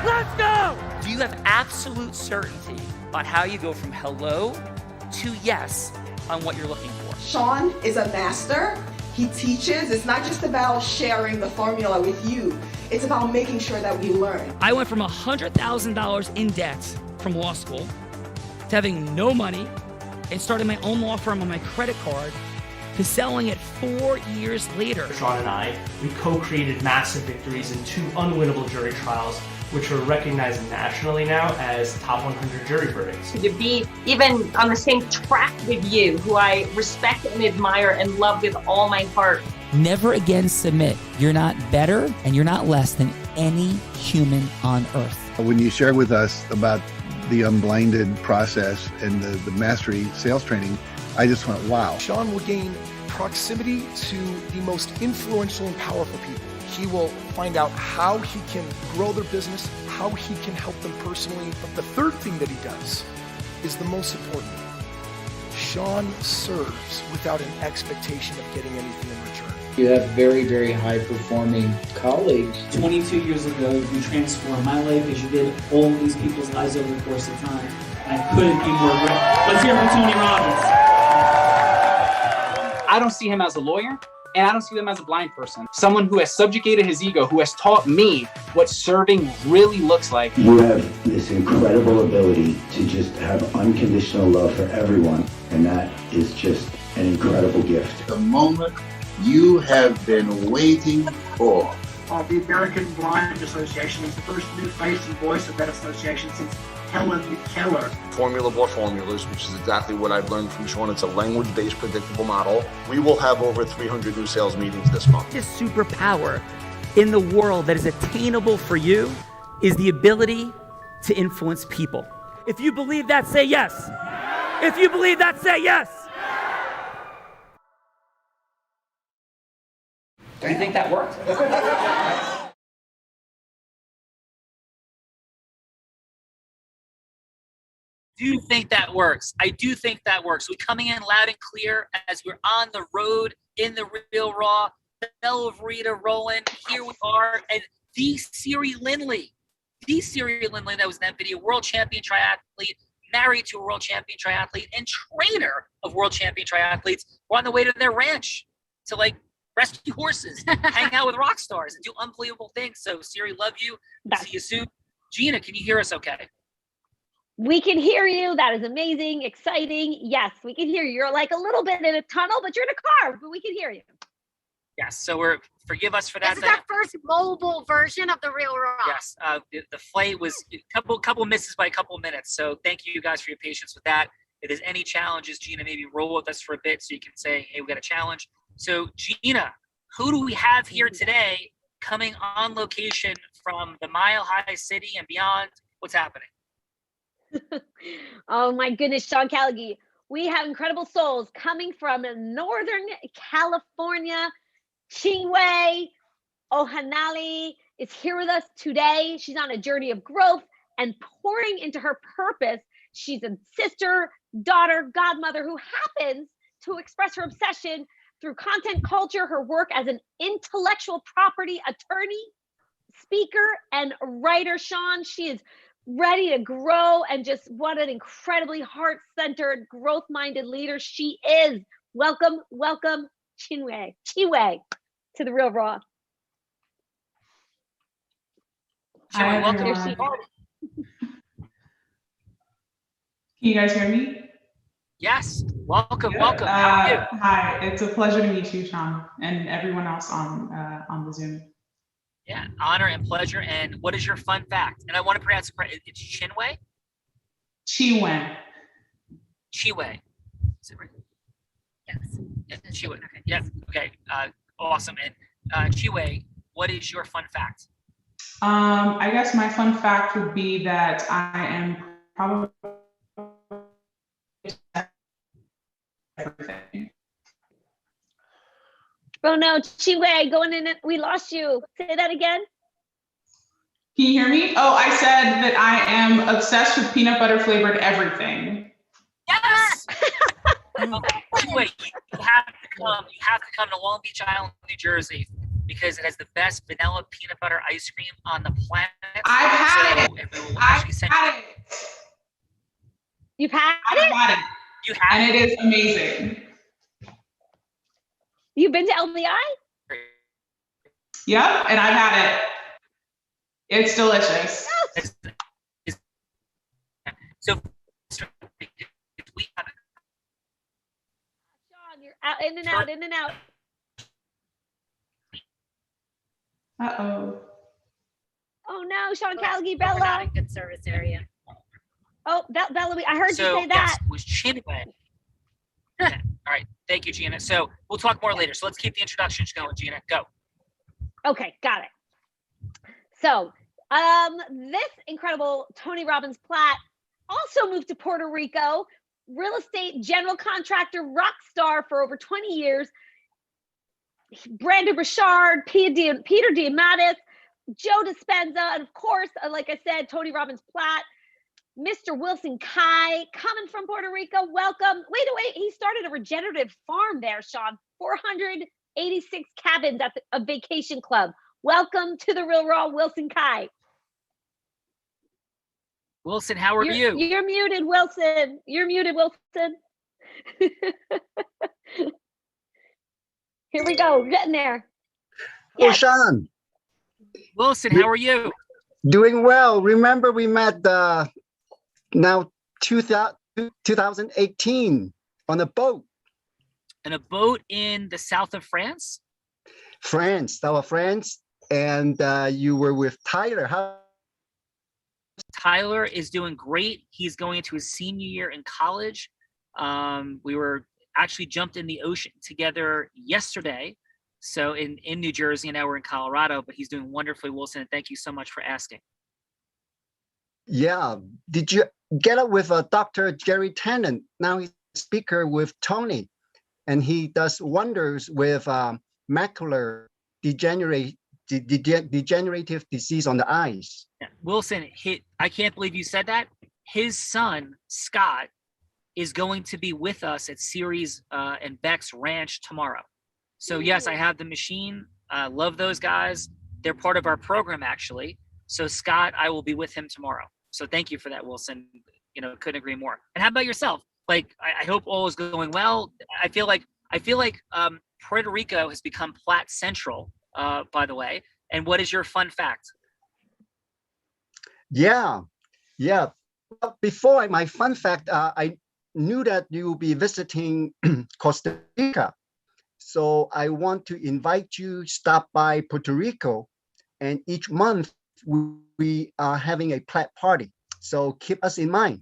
Let's go! Do you have absolute certainty on how you go from hello to yes on what you're looking for? Sean is a master. He teaches. It's not just about sharing the formula with you. It's about making sure that we learn. I went from $100,000 in debt from law school to having no money and starting my own law firm on my credit card to selling it 4 years later. Sean and I, we co-created massive victories in 2 unwinnable jury trials, which are recognized nationally now as top 100 jury verdicts. To be even on the same track with you, who I respect and admire and love with all my heart. Never again submit. You're not better and you're not less than any human on earth. When you shared with us about the Unblinded process and the mastery sales training, I just went, wow. Sean will gain proximity to the most influential and powerful people. He will find out how he can grow their business, how he can help them personally. But the third thing that he does is the most important. Sean serves without an expectation of getting anything in return. You have very, very high-performing colleagues. 22 years ago, you transformed my life as you did all these people's lives over the course of time. And I couldn't be more grateful. Let's hear from Tony Robbins. I don't see him as a lawyer, and I don't see him as a blind person. Someone who has subjugated his ego, who has taught me what serving really looks like. You have this incredible ability to just have unconditional love for everyone, and that is just an incredible gift. The moment you have been waiting for. The American Blind Association is the first new face and voice of that association since Helen Keller. Formula of all formulas, which is exactly what I've learned from Sean. It's a language-based predictable model. We will have over 300 new sales meetings this month. This superpower in the world that is attainable for you is the ability to influence people. If you believe that, say yes. If you believe that, say yes. Do you think that worked? Do you think that works? I do think that works. We're coming in loud and clear as we're on the road in the Real Raw. Bell of Rita rolling. Here we are. And the Siri Lindley that was in that video, world champion triathlete, married to a world champion triathlete, and trainer of world champion triathletes, were on the way to their ranch to rescue horses, hang out with rock stars, and do unbelievable things. So Siri, love you. See you soon. Gina, can you hear us okay? We can hear you. That is amazing, exciting. Yes, we can hear you. You're like a little bit in a tunnel, but you're in a car, but we can hear you. Yes, so forgive us for that. This is our first mobile version of the Real Raw. Yes, the flight was a couple misses by a couple minutes. So thank you guys for your patience with that. If there's any challenges, Gina, maybe roll with us for a bit so you can say, hey, we got a challenge. So Gina, who do we have here today coming on location from the Mile High City and beyond? What's happening? Oh my goodness, Sean Callagy. We have incredible souls coming from Northern California. Chingwei Ohanali is here with us today. She's on a journey of growth and pouring into her purpose. She's a sister, daughter, godmother who happens to express her obsession through content culture, her work as an intellectual property attorney, speaker, and writer. Sean, she is ready to grow, and just what an incredibly heart-centered, growth-minded leader she is. Welcome, Chinwei, to the Real Raw. Hi, welcome. everyone. Can you guys hear me? Yes, welcome. How are you? Hi, it's a pleasure to meet you, Sean, and everyone else on the Zoom. Yeah, honor and pleasure. And what is your fun fact? And I want to pronounce it correct. It's Chinwei? Chiwen. Is it right? Yes. Yeah, Chiwen. Okay. Yes. Okay. Awesome. And Chiwei, what is your fun fact? I guess my fun fact would be that I am probably everything. Oh no, Chiwei, going in, we lost you. Say that again. Can you hear me? Oh, I said that I am obsessed with peanut butter flavored everything. Yes. Chiwei, you have to come to Long Beach Island, New Jersey. because it has the best vanilla peanut butter ice cream on the planet. I've had it. And we will actually send you. You've had I've it? had it. You have And it? it is amazing. You've been to LBI? Yep, and I've had it. It's delicious. So we have it. Sean, you're out, in and out, in and out. Uh-oh. Oh no, Sean Callagy, We're not Bella. in good service area. Oh, Bella, I heard you say that. Yes, was Chinway. All right, thank you, Gina. So we'll talk more later. So let's keep the introductions going, Gina. Go. Okay, got it. So, this incredible Tony Robbins Platt also moved to Puerto Rico, real estate general contractor, rock star for over 20 years. Brandon Burchard, Peter Diamandis, Joe Dispenza, and of course, like I said, Tony Robbins Platt, Mr. Wilson Kai, coming from Puerto Rico. Welcome. Wait, he started a regenerative farm there, Sean. 486 cabins at a vacation club. Welcome to the Real Raw, Wilson Kai. Wilson, how are you? You're muted, Wilson. You're muted, Wilson. Here we go. Getting there. Yes. Oh, Sean. Wilson, how are you? Doing well. Remember we met now 2018 on a boat. On a boat in the south of France? France, south of France. And you were with Tyler. How? Tyler is doing great. He's going into his senior year in college. We were actually jumped in the ocean together yesterday. So in New Jersey, and now we're in Colorado, but he's doing wonderfully, Wilson. And thank you so much for asking. Yeah. Did you get up with Dr. Jerry Tennant? Now he's a speaker with Tony, and he does wonders with macular degenerative disease on the eyes. Yeah. Wilson, I can't believe you said that. His son, Scott, is going to be with us at Ceres and Beck's Ranch tomorrow. So yes, I have the machine. Love those guys. They're part of our program, actually. So Scott, I will be with him tomorrow. So thank you for that, Wilson. You know, couldn't agree more. And how about yourself? Like, I hope all is going well. I feel like Puerto Rico has become Platt Central, by the way. And what is your fun fact? Yeah. Well, before my fun fact, I knew that you will be visiting Costa Rica. So I want to invite you stop by Puerto Rico, and each month we are having a Platt party. So keep us in mind.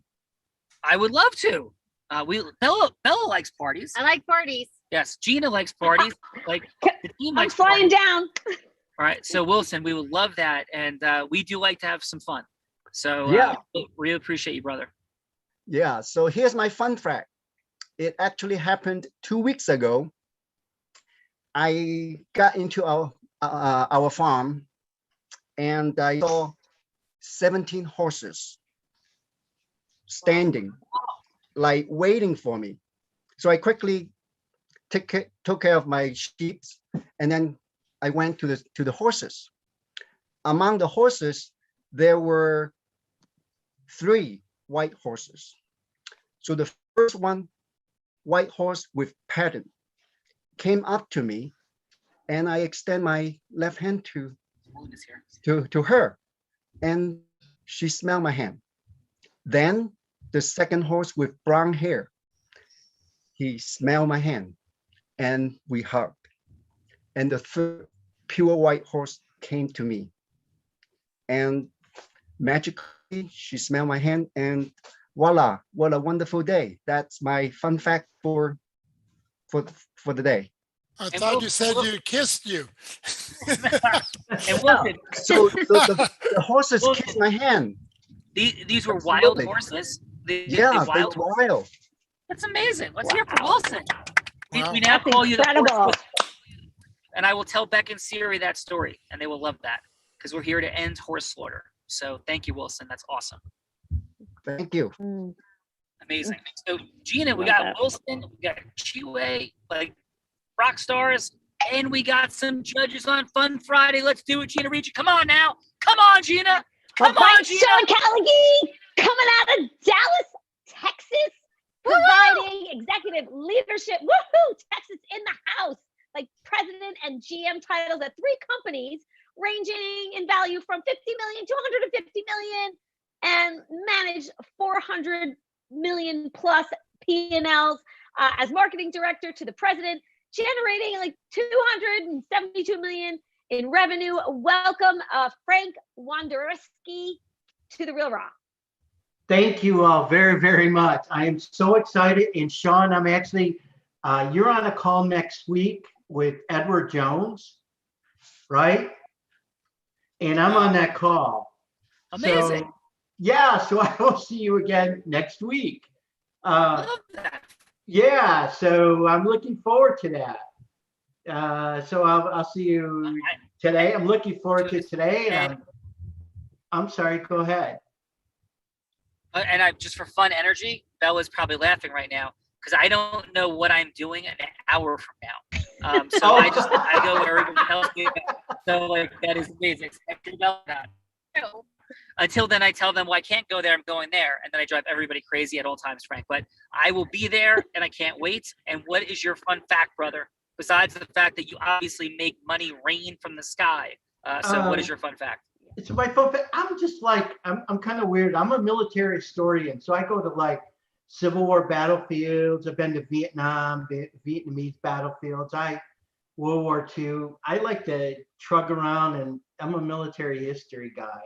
I would love to. Bella likes parties. I like parties. Yes, Gina likes parties. Like the team I'm likes flying parties. down. All right, so Wilson, we would love that, and we do like to have some fun. So yeah, really appreciate you, brother. Yeah. So here's my fun fact. It actually happened 2 weeks ago. I got into our farm, and I saw 17 horses standing, like waiting for me. So I quickly took care of my sheep, and then I went to the horses. Among the horses, there were 3 white horses. So the first one, white horse with pattern, came up to me, and I extend my left hand to her, and she smelled my hand. Then the second horse with brown hair, he smelled my hand, and we hugged. And the third pure white horse came to me, and magically she smelled my hand, and voila, what a wonderful day. That's my fun fact for the day. I thought you said you kissed you. And Wilson, so the horses kissed my hand. These were Absolutely. wild horses. Yeah, they they were wild. That's amazing. Let's hear from Wilson. Wow. We now call you the incredible. horse whisperer. And I will tell Beck and Siri that story, and they will love that because we're here to end horse slaughter. So thank you, Wilson. That's awesome. Thank you. Amazing. So Gina, we got Wilson, we got Chiwe, like rock stars. And we got some judges on Fun Friday. Let's do it, Gina Ricci. Come on now. Come on, Gina. Come on, Gina. Sean Callagy coming out of Dallas, Texas, providing executive leadership. Woohoo! Texas in the house. Like president and GM titles at 3 companies ranging in value from 50 million to 150 million and managed 400 million plus P&Ls as marketing director to the president, generating like 272 million in revenue. Welcome, Frank Wondorowski to The Real Raw. Thank you all very, very much. I am so excited. And Sean, I'm actually, you're on a call next week with Edward Jones, right? And I'm on that call. Amazing. So, yeah, so I will see you again next week. Love that. Yeah, so I'm looking forward to that. So I'll see you today. I'm looking forward to today. And I'm sorry, go ahead. And I just for fun energy, Bella's probably laughing right now because I don't know what I'm doing an hour from now. So I go where everybody tells me. So like that is amazing. Until then, I tell them, well, I can't go there. I'm going there, and then I drive everybody crazy at all times, Frank. But I will be there, and I can't wait. And what is your fun fact, brother? Besides the fact that you obviously make money rain from the sky. So what is your fun fact? It's my fun fact. I'm just like, I'm kind of weird. I'm a military historian. So I go to like Civil War battlefields. I've been to Vietnam, Vietnamese battlefields. World War II. I like to trug around, and I'm a military history guy.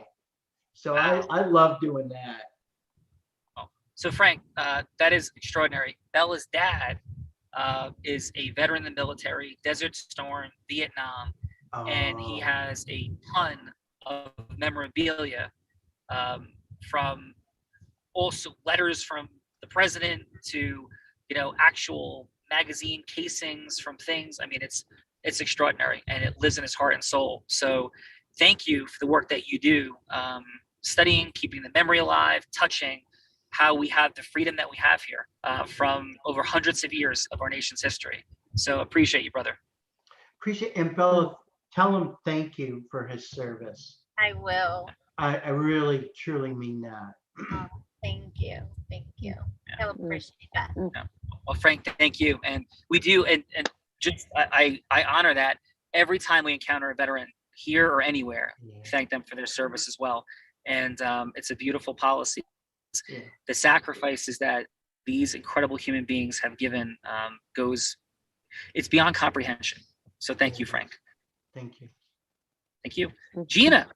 So wow. I love doing that. Oh. So Frank, that is extraordinary. Bella's dad is a veteran in the military, Desert Storm, Vietnam, and he has a ton of memorabilia from also letters from the president to, actual magazine casings from things. I mean, it's extraordinary, and it lives in his heart and soul. So thank you for the work that you do, studying, keeping the memory alive, touching how we have the freedom that we have here from over hundreds of years of our nation's history. So appreciate you, brother. Appreciate, and Bella, tell him thank you for his service. I will. I really, truly mean that. Oh, thank you. Thank you. I appreciate that. Yeah. Well, Frank, thank you. And we do, and just I honor that every time we encounter a veteran here or anywhere, thank them for their service as well. And it's a beautiful policy. Yeah. The sacrifices that these incredible human beings have given it's beyond comprehension. So thank you, Frank. Thank you. Thank you. Gina.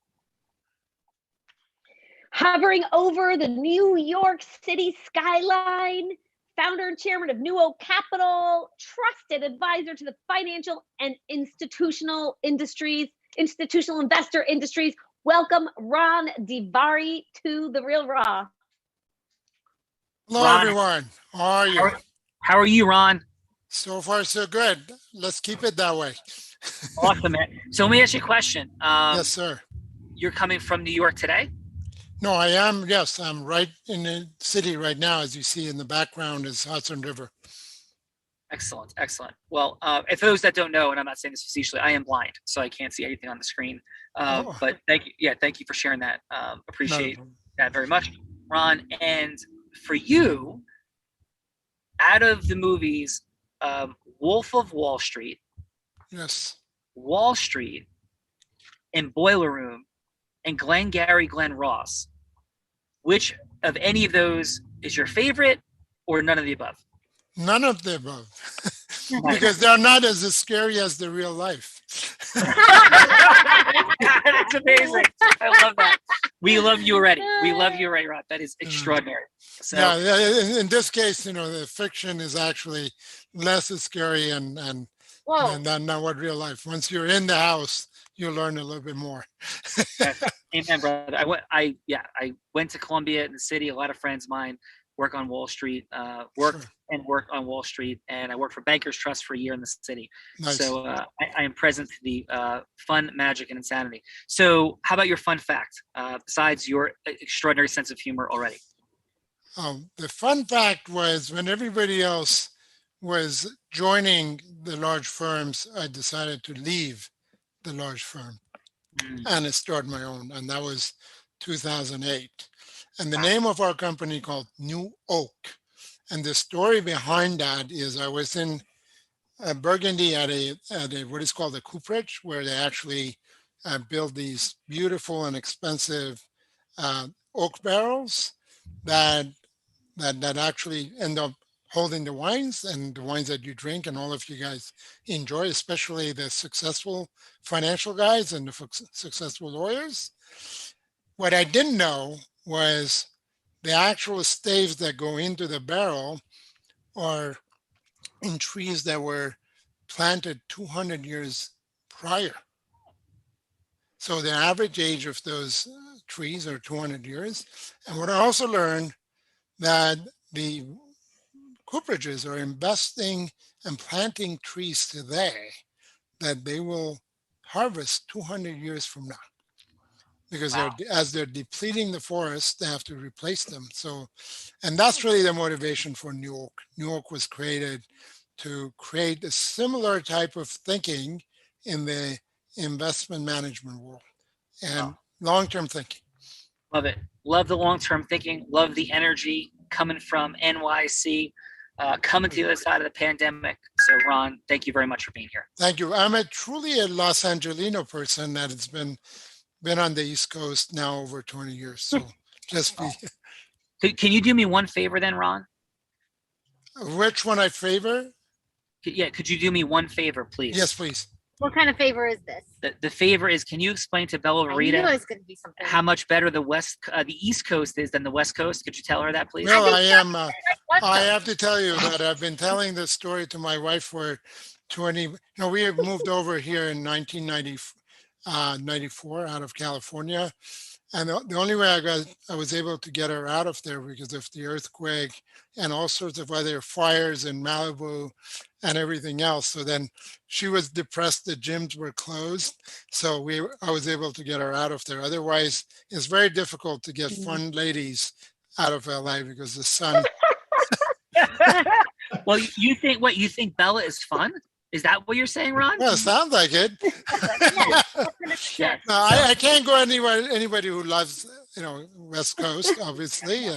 Hovering over the New York City skyline, founder and chairman of New Oak Capital, trusted advisor to the financial and institutional investor industries. Welcome, Ron DiVari, to The Real Raw. Hello, Ron, everyone. How are you? How are you, Ron? So far, so good. Let's keep it that way. Awesome, man. So let me ask you a question. Yes, sir. You're coming from New York today? No, I am. Yes, I'm right in the city right now. As you see in the background is Hudson River. Excellent, excellent. Well, for those that don't know, and I'm not saying this facetiously, I am blind, so I can't see anything on the screen. But thank you. Yeah, thank you for sharing that. Appreciate that very much, Ron. And for you, out of the movies, Wolf of Wall Street, yes, Wall Street, and Boiler Room, and Glengarry Glen Ross, which of any of those is your favorite, or none of the above? None of the above, because they're not as scary as the real life. That's amazing. I love that. We love you already. We love you already, Rod. That is extraordinary. So, yeah, in this case, the fiction is actually less scary and than what real life. Once you're in the house, you learn a little bit more. Amen, brother. I went to Columbia in the city. A lot of friends of mine work on Wall Street, worked on Wall Street, and I worked for Bankers Trust for a year in the city. Nice. So I am present to the fun, magic, and insanity. So how about your fun fact, besides your extraordinary sense of humor already? The fun fact was when everybody else was joining the large firms, I decided to leave the large firm and start my own. And that was 2008. And the name of our company called New Oak. And the story behind that is I was in Burgundy at a what is called a cooperage, where they actually build these beautiful and expensive oak barrels that actually end up holding the wines, and the wines that you drink and all of you guys enjoy, especially the successful financial guys and the successful lawyers. What I didn't know was the actual staves that go into the barrel are in trees that were planted 200 years prior. So the average age of those trees are 200 years. And what I also learned that the cooperages are investing and planting trees today that they will harvest 200 years from now. Because as they're depleting the forest, they have to replace them. So, and that's really the motivation for New Oak. New Oak was created to create a similar type of thinking in the investment management world and long-term thinking. Love it. Love the long-term thinking. Love the energy coming from NYC, coming to the other side of the pandemic. So Ron, thank you very much for being here. Thank you. I'm truly a Los Angelino person that has been on the East Coast now over 20 years. So just be. Can you do me one favor then, Ron? Which one I favor? Yeah, could you do me one favor, please? Yes, please. What kind of favor is this? The favor is, can you explain to Bella I knew Rita it was going to be something. how much better the East Coast is than the West Coast? Could you tell her that, please? Well, I am. I have to tell you that I've been telling this story to my wife for 20. We have moved over here in 1994 out of California, and the only way I was able to get her out of there because of the earthquake and all sorts of other fires in Malibu and everything else. So then she was depressed. The gyms were closed. So I was able to get her out of there. Otherwise, it's very difficult to get fun ladies out of LA because the sun. Well, you think Bella is fun? Is that what you're saying, Ron? Well, it sounds like it. Yes. No, I can't go anybody who loves, West Coast, obviously.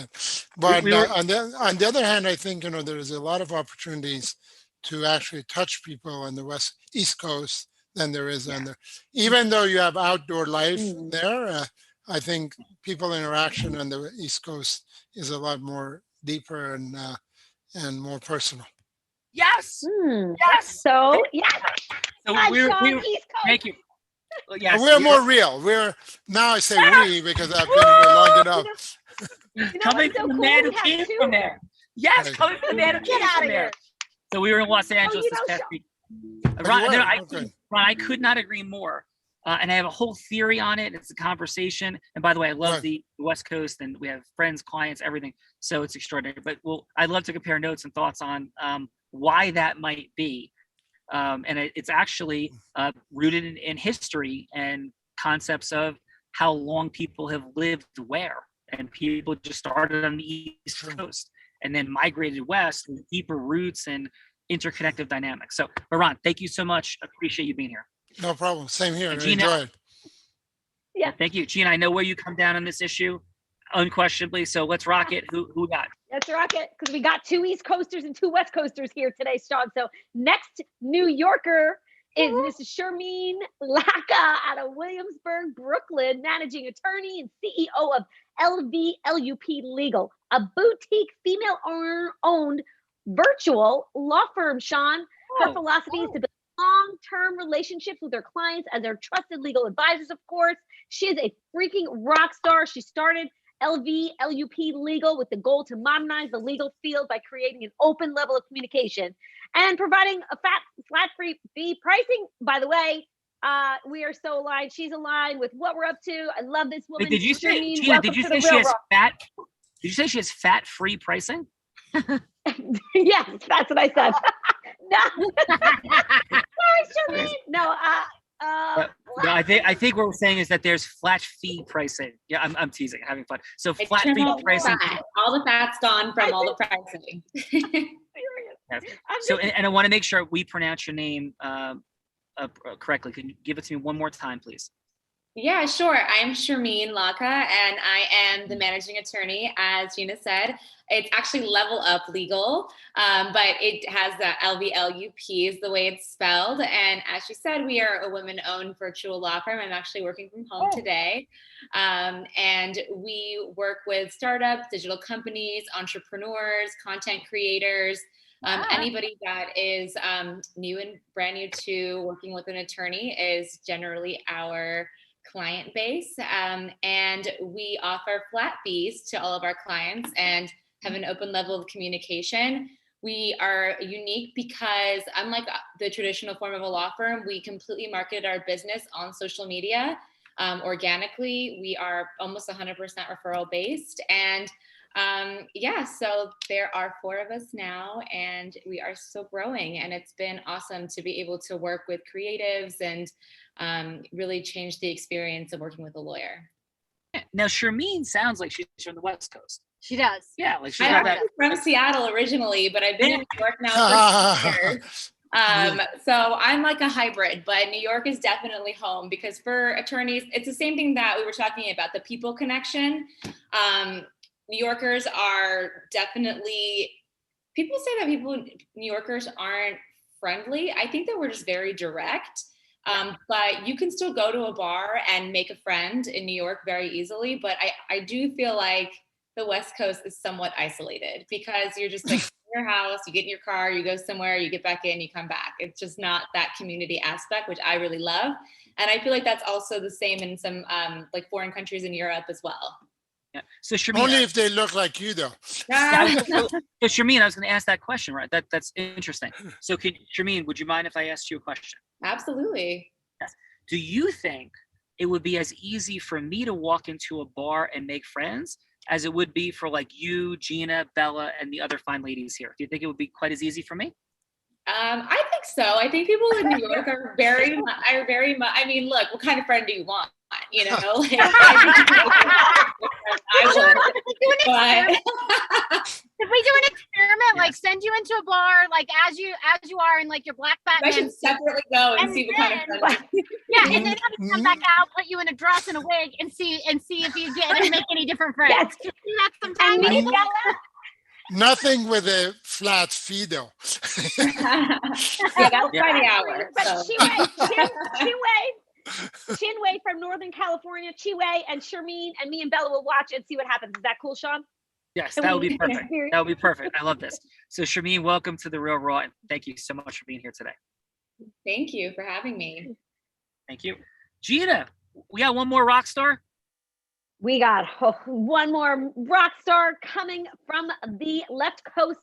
But on the other hand, I think, there's a lot of opportunities to actually touch people on the East Coast than there is on the, even though you have outdoor life there, I think people interaction on the East Coast is a lot more deeper and more personal. Yes. Yes. So yes. So thank you. Well, yes, we're more real. Now I say we because I've been here long enough. Coming from the man who came from there. Yes, coming from the man who came from there. So we were in Los Angeles this past week. Ron, I could not agree more. And I have a whole theory on it. It's a conversation. And by the way, I love the West Coast, and we have friends, clients, everything. So it's extraordinary. But I'd love to compare notes and thoughts on why that might be. And it's actually rooted in history and concepts of how long people have lived where. And people just started on the East Coast and then migrated west with deeper roots and interconnected dynamics. So, Ron, thank you so much. Appreciate you being here. No problem. Same here. Gina, enjoy it. Yeah. Thank you. Gina, I know where you come down on this issue, unquestionably. So let's rock it. Who got? Let's rock it, because we got 2 East Coasters and 2 West Coasters here today, Sean. So next New Yorker is Mrs. Shermeen Laka out of Williamsburg, Brooklyn, managing attorney and CEO of LVLUP Legal, a boutique female-owned virtual law firm, Sean. Her philosophy is to build long-term relationships with their clients as their trusted legal advisors, of course. She is a freaking rock star. She started LVLUP Legal with the goal to modernize the legal field by creating an open level of communication and providing a flat-free fee pricing. By the way, we are so aligned. She's aligned with what we're up to. I love this woman. Did you say, Gina, did you say she has fat? Did you say she has fat-free pricing? Yes, that's what I said. No. Sorry, Shermeen. No, no, I think what we're saying is that there's flat fee pricing. Yeah, I'm teasing, having fun. So flat fee pricing. All the fat's gone from all the pricing. Yes. So, and I want to make sure we pronounce your name correctly. Can you give it to me one more time, please? Yeah, sure. I'm Sharmeen Laka, and I am the managing attorney. As Gina said, it's actually Level Up Legal, but it has the LVLUP is the way it's spelled. And as she said, we are a women-owned virtual law firm. I'm actually working from home today. And we work with startups, digital companies, entrepreneurs, content creators, anybody that is new and brand new to working with an attorney is generally our client base. And we offer flat fees to all of our clients and have an open level of communication. We are unique because unlike the traditional form of a law firm, we completely market our business on social media organically. We are almost 100% referral based. And yeah, so there are 4 of us now, and we are still growing. And it's been awesome to be able to work with creatives and really change the experience of working with a lawyer. Now, Sharmeen sounds like she's from the West Coast. She does. Yeah, like she's I'm actually from Seattle originally, but I've been in New York now for 6 years. So I'm like a hybrid, but New York is definitely home because for attorneys, it's the same thing that we were talking about, the people connection. New Yorkers are definitely, people say that New Yorkers aren't friendly. I think that we're just very direct. But you can still go to a bar and make a friend in New York very easily. But I do feel like the West Coast is somewhat isolated because you're just like in your house, you get in your car, you go somewhere, you get back in, you come back. It's just not that community aspect, which I really love. And I feel like that's also the same in some like foreign countries in Europe as well. Yeah. So Sharmeen, only if they look like you, though. So Sharmeen, I was going to ask that question, right? That's interesting. So Sharmeen, would you mind if I asked you a question? Absolutely. Yes. Do you think it would be as easy for me to walk into a bar and make friends as it would be for like you, Gina, Bella, and the other fine ladies here? Do you think it would be quite as easy for me? I think so. I think people in New York are very much, I mean, look, what kind of friend do you want? You know, like, If we do an experiment, like send you into a bar, like as you are in like your black Batman. I should separately go and see what kind of friend. Yeah, and then have you come back out, put you in a dress and a wig, and see if you get and make any different friends. Yes. Do that sometime. Nothing with a flat fee, though. Yeah, that's by the hour. But So. Chinwei from Northern California, Chiwei and Sharmeen and me and Bella will watch and see what happens. Is that cool, Sean? Yes, that would be perfect. That would be perfect. I love this. So Sharmeen, welcome to The Real Raw, and thank you so much for being here today. Thank you for having me. Thank you. Gina, we got one more rock star? We got one more rock star coming from the left coast,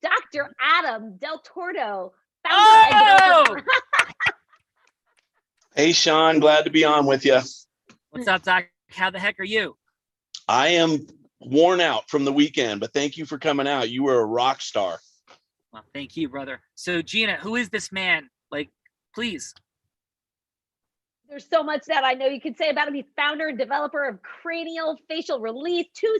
Dr. Adam Del Tordo. Hey, Sean, glad to be on with you. What's up, Doc? How the heck are you? I am worn out from the weekend, but thank you for coming out. You were a rock star. Well, thank you, brother. So, Gina, who is this man? Like, please. There's so much that I know you could say about him. He's founder and developer of Cranial Facial Release, 2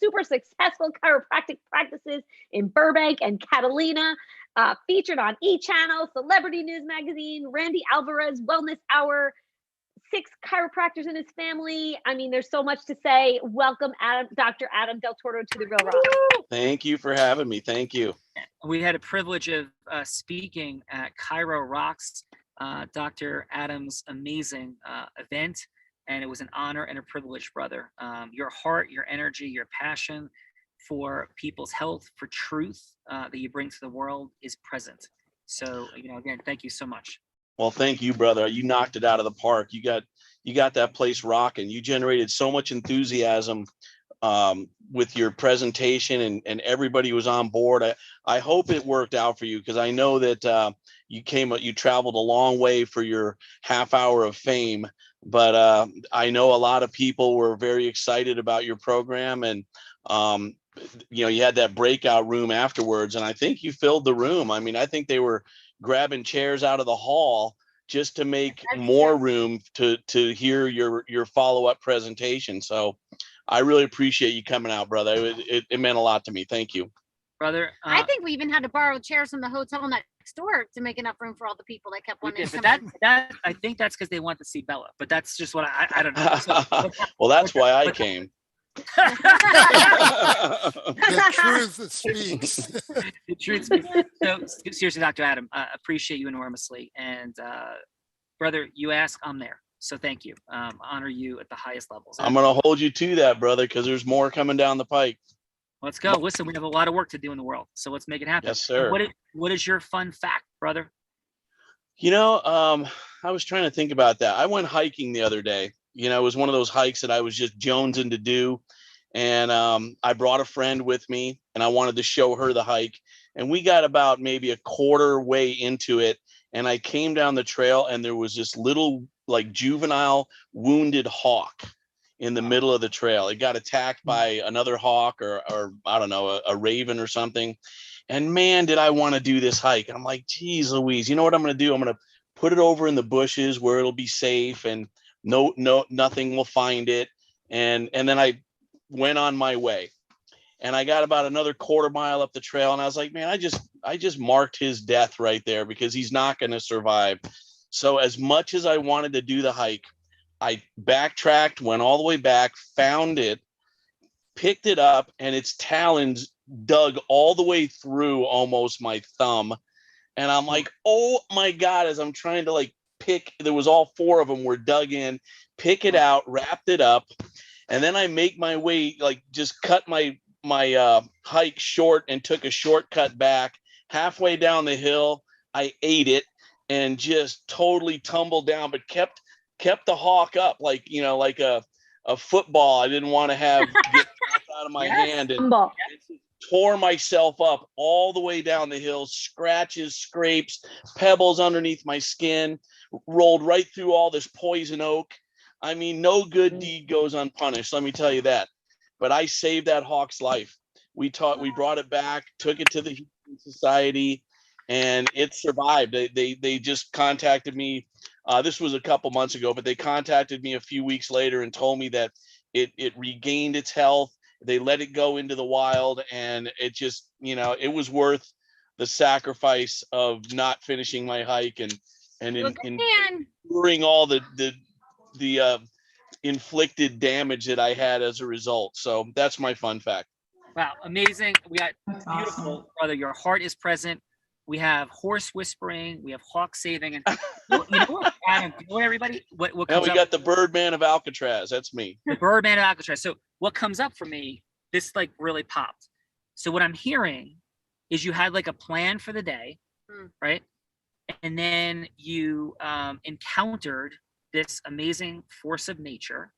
super successful chiropractic practices in Burbank and Catalina. Featured on E! Channel, Celebrity News Magazine, Randy Alvarez, Wellness Hour, 6 chiropractors in his family. I mean, there's so much to say. Welcome, Dr. Adam Del Tordo, to The Real Raw. Thank you for having me. Thank you. We had a privilege of speaking at Cairo Rocks, Dr. Adam's amazing event, and it was an honor and a privilege, brother. Your heart, your energy, your passion for people's health, for truth that you bring to the world is present. So, again, thank you so much. Well, thank you, brother. You knocked it out of the park. You got that place rocking. You generated so much enthusiasm with your presentation, and everybody was on board. I hope it worked out for you, because I know that you traveled a long way for your half hour of fame, but I know a lot of people were very excited about your program, and you had that breakout room afterwards, and I think you filled the room. I mean, I think they were grabbing chairs out of the hall just to make more room to hear your follow-up presentation. So I really appreciate you coming out, brother. It meant a lot to me. Thank you. brother. I think we even had to borrow chairs from the hotel next door to make enough room for all the people that kept wanting to but come in. that I think that's because they want to see Bella. But that's just what I don't know. So, Well, that's why I came. The truth speaks. The truth speaks. So seriously, Dr. Adam, I appreciate you enormously. And brother, you ask, I'm there. So thank you. Honor you at the highest levels. I'm going to hold you to that, brother, because there's more coming down the pike. Let's go. Listen, we have a lot of work to do in the world. So let's make it happen. Yes, sir. What is your fun fact, brother? You know, I was trying to think about that. I went hiking the other day. You know, it was one of those hikes that I was just jonesing to do. And I brought a friend with me and I wanted to show her the hike. And we got about maybe a quarter way into it. And I came down the trail and there was this little like juvenile wounded hawk in the middle of the trail. It got attacked by another hawk or I don't know, a raven or something. And man, did I want to do this hike. And I'm like, geez, Louise, you know what I'm going to do? I'm going to put it over in the bushes where it'll be safe and nothing will find it. And then I went on my way and I got about another quarter mile up the trail. And I was like, man, I just marked his death right there because he's not going to survive. So as much as I wanted to do the hike, I backtracked, went all the way back, found it, picked it up, and its talons dug all the way through almost my thumb. And I'm like, oh my God, as I'm trying to like pick, there was all four of them were dug in, pick it out, wrapped it up. And then I make my way, like just cut my hike short and took a shortcut back. Halfway down the hill, I ate it and just totally tumbled down, but kept the hawk up like, you know, like a football. I didn't want to have get out of my hand and tore myself up all the way down the hill, scratches, scrapes, pebbles underneath my skin, rolled right through all this poison oak. I mean, no good deed goes unpunished. Let me tell you that. But I saved that hawk's life. We brought it back, took it to the Humane Society, and it survived. They just contacted me. This was a couple months ago, but they contacted me a few weeks later and told me that it regained its health. They let it go into the wild, and it just, you know, it was worth the sacrifice of not finishing my hike and enduring all the inflicted damage that I had as a result. So that's my fun fact. Wow, amazing. We got beautiful, awesome. Brother. Your heart is present. We have horse whispering. We have hawk saving, and you know what, Adam? You know what, everybody? What comes we got the Birdman of Alcatraz. That's me. The Birdman of Alcatraz. So what comes up for me? This like really popped. So what I'm hearing is you had like a plan for the day, right? And then you encountered this amazing force of nature,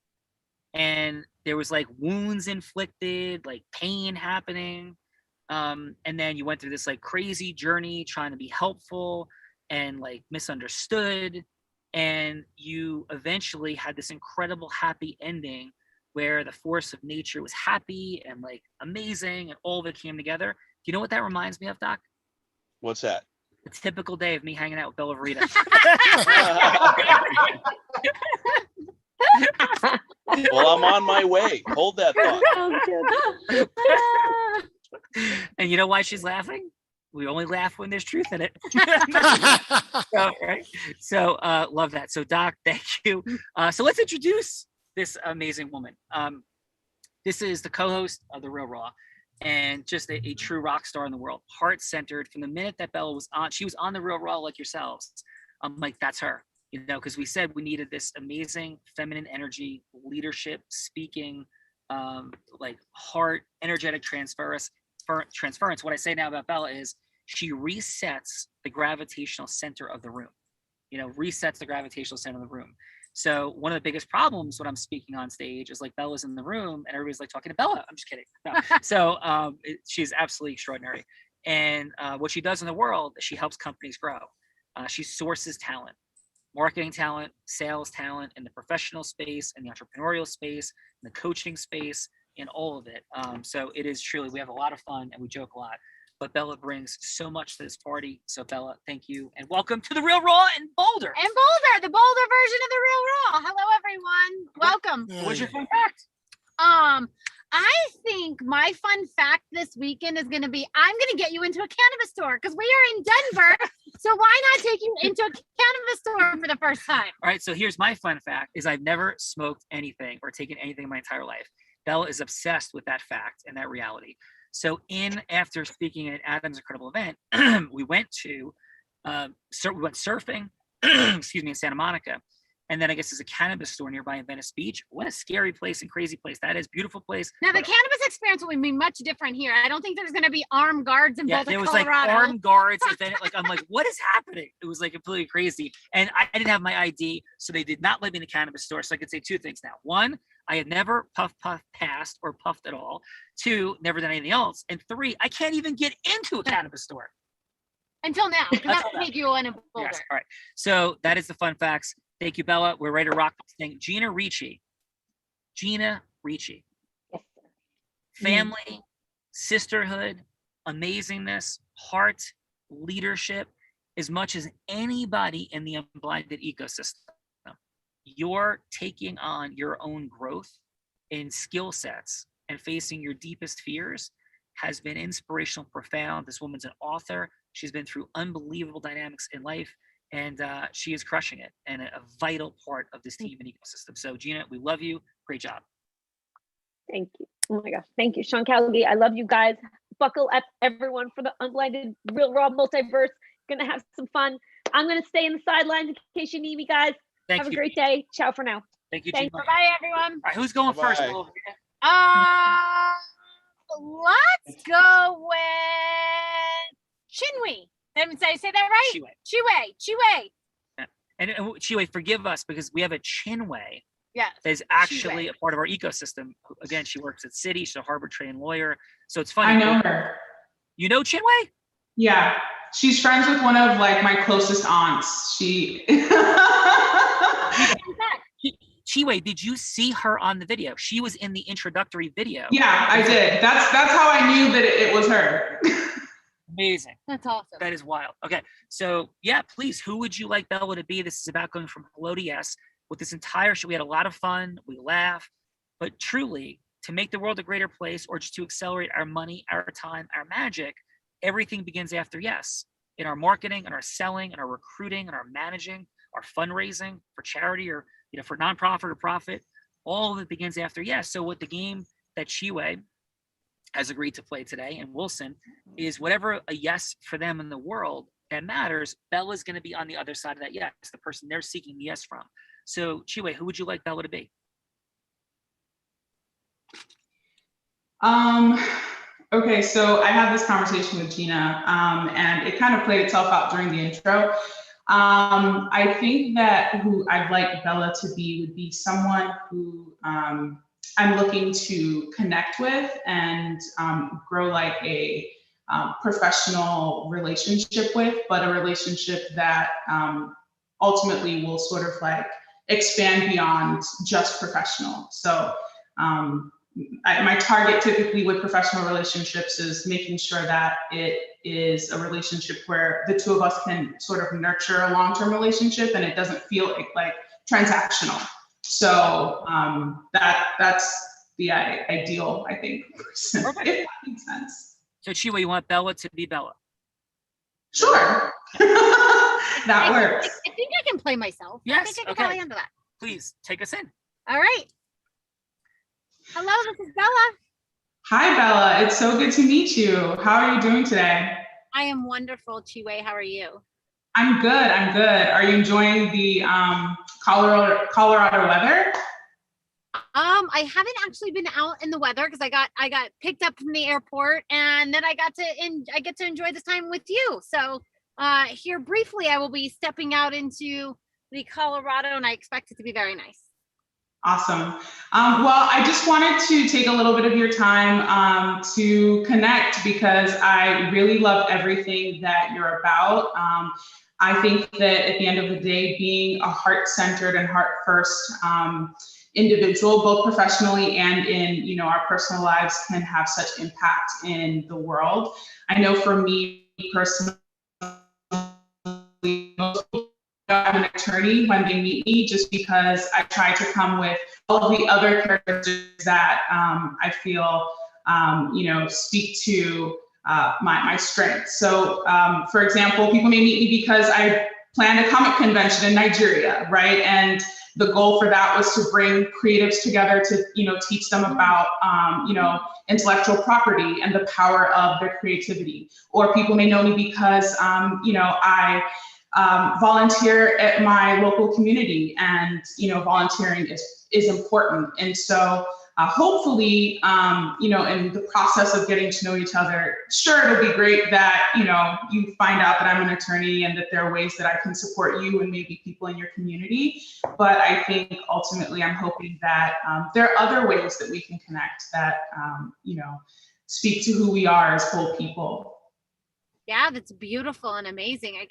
and there was like wounds inflicted, like pain happening. And then you went through this like crazy journey trying to be helpful and like misunderstood. And you eventually had this incredible happy ending where the force of nature was happy and like amazing and all of it came together. Do you know what that reminds me of, Doc? What's that? A typical day of me hanging out with Bella Rita. Well, I'm on my way. Hold that thought. And you know why she's laughing? We only laugh when there's truth in it. So, right? So love that. So Doc, thank you. So let's introduce this amazing woman. This is the co-host of The Real Raw and just a true rock star in the world. Heart-centered from the minute that Bella was on, she was on The Real Raw like yourselves. I'm like, that's her. You know, because we said we needed this amazing feminine energy, leadership, speaking, like heart, energetic transference. What I say now about Bella is she resets the gravitational center of the room. You know, resets the gravitational center of the room. So one of the biggest problems when I'm speaking on stage is like Bella's in the room and everybody's like talking to Bella. I'm just kidding. No. So she's absolutely extraordinary. And what she does in the world is she helps companies grow. She sources talent. Marketing talent, sales talent, in the professional space, in the entrepreneurial space, in the coaching space, in all of it. So it is truly, we have a lot of fun and we joke a lot, but Bella brings so much to this party. So Bella, thank you. And welcome to The Real Raw in Boulder. And Boulder, the Boulder version of The Real Raw. Hello, everyone. Welcome. What's your fun fact? I think my fun fact this weekend is going to be, I'm going to get you into a cannabis store because we are in Denver. So why not take you into a cannabis store for the first time? All right, so here's my fun fact is I've never smoked anything or taken anything in my entire life. Bella is obsessed with that fact and that reality. So after speaking at Adam's incredible event, we went surfing, excuse me, in Santa Monica. And then I guess there's a cannabis store nearby in Venice Beach. What a scary place and crazy place that is. Beautiful place. Now, the cannabis experience will be much different here. I don't think there's going to be armed guards in Boulder, there was Colorado. like armed guards. And then I'm like, what is happening? It was like completely crazy. And I didn't have my ID, so they did not let me in the cannabis store. So I could say two things now. One, I had never passed or puffed at all. Two, never done anything else. And three, I can't even get into a cannabis store. Until now, because that's to make you in a Boulder. Yes. All right. So that is the fun facts. Thank you, Bella. We're ready to rock this thing. Gina Ricci. Yes, sir. Family, sisterhood, amazingness, heart, leadership, as much as anybody in the Unblinded ecosystem. You're taking on your own growth in skill sets and facing your deepest fears has been inspirational, profound. This woman's an author. She's been through unbelievable dynamics in life. And she is crushing it and a vital part of this team and ecosystem. So Gina, we love you. Great job. Thank you. Oh my gosh. Thank you, Sean Callagy. I love you guys. Buckle up, everyone, for the Unblinded Real Raw Multiverse. Gonna have some fun. I'm gonna stay in the sidelines in case you need me, guys. Have a great day. Ciao for now. Thank you, Gina. Bye, everyone. All right, who's going first? Let's go with Chinwe. Did I say that right? Chiwe. And Chiwe, forgive us because we have a Chinwe. Yes. That is actually a part of our ecosystem. Again, she works at Citi. She's a Harvard trained lawyer. So it's funny. I know her. You know Chinwe? Yeah. She's friends with one of like my closest aunts. Chiwe, did you see her on the video? She was in the introductory video. Yeah, I did. That's how I knew that it was her. Amazing. That's awesome. That is wild. Okay. So yeah, please, who would you like Bella to be? This is about going from hello to yes. With this entire show, we had a lot of fun. We laughed. But truly, to make the world a greater place or just to accelerate our money, our time, our magic, everything begins after yes. In our marketing, in our selling, in our recruiting, in our managing, our fundraising for charity or for nonprofit or profit, all of it begins after yes. So what the game that Chiwe has agreed to play today, and Wilson, is whatever a yes for them in the world that matters, Bella's going to be on the other side of that yes, the person they're seeking the yes from. So, Chiwe, who would you like Bella to be? Okay, so I had this conversation with Gina, and it kind of played itself out during the intro. I think that who I'd like Bella to be would be someone who I'm looking to connect with and grow like a professional relationship with, but a relationship that ultimately will sort of like expand beyond just professional. So my target typically with professional relationships is making sure that it is a relationship where the two of us can sort of nurture a long-term relationship and it doesn't feel like transactional. So that's the ideal, I think, person, if that makes sense. So Chiwe, you want Bella to be Bella? Sure. That works. I think I can play myself. Yes. I think I can probably handle that. Please take us in. All right. Hello, this is Bella. Hi, Bella. It's so good to meet you. How are you doing today? I am wonderful, Chiwe. How are you? I'm good. Are you enjoying the Colorado weather? I haven't actually been out in the weather because I got picked up from the airport, and then I get to enjoy this time with you. So here briefly, I will be stepping out into the Colorado, and I expect it to be very nice. Awesome. Well, I just wanted to take a little bit of your time to connect because I really love everything that you're about. I think that at the end of the day, being a heart-centered and heart-first individual, both professionally and in our personal lives, can have such impact in the world. I know for me personally, most people I'm an attorney when they meet me, just because I try to come with all of the other characteristics that I feel, speak to my strengths. So, for example, people may meet me because I planned a comic convention in Nigeria, right? And the goal for that was to bring creatives together to, teach them about, intellectual property and the power of their creativity. Or people may know me because, I volunteer at my local community, and, volunteering is important. And so hopefully, in the process of getting to know each other, sure, it'll be great that, you find out that I'm an attorney and that there are ways that I can support you and maybe people in your community. But I think ultimately I'm hoping that there are other ways that we can connect that, speak to who we are as whole people. Yeah, that's beautiful and amazing. I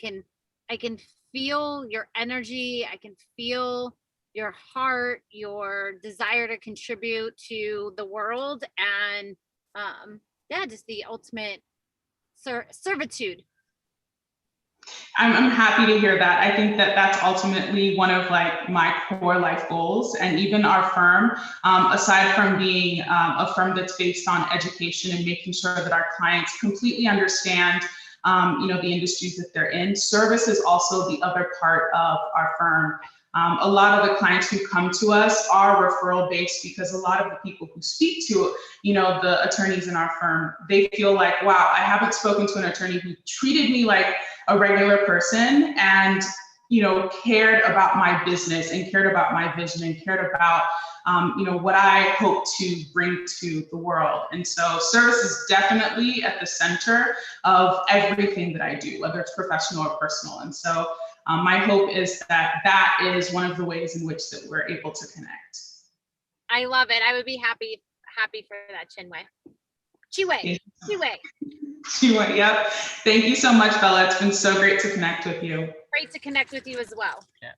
can feel your energy. I can feel your heart, your desire to contribute to the world, and just the ultimate servitude. I'm happy to hear that. I think that that's ultimately one of my core life goals. And even our firm, aside from being a firm that's based on education and making sure that our clients completely understand the industries that they're in, service is also the other part of our firm. A lot of the clients who come to us are referral based, because a lot of the people who speak to, the attorneys in our firm, they feel like, wow, I haven't spoken to an attorney who treated me like a regular person and, cared about my business and cared about my vision and cared about, what I hope to bring to the world. And so service is definitely at the center of everything that I do, whether it's professional or personal. And so my hope is that is one of the ways in which that we're able to connect. I love it. I would be happy for that, Chinwe. Chiwe, yep. Thank you so much, Bella. It's been so great to connect with you. Great to connect with you as well. Yeah.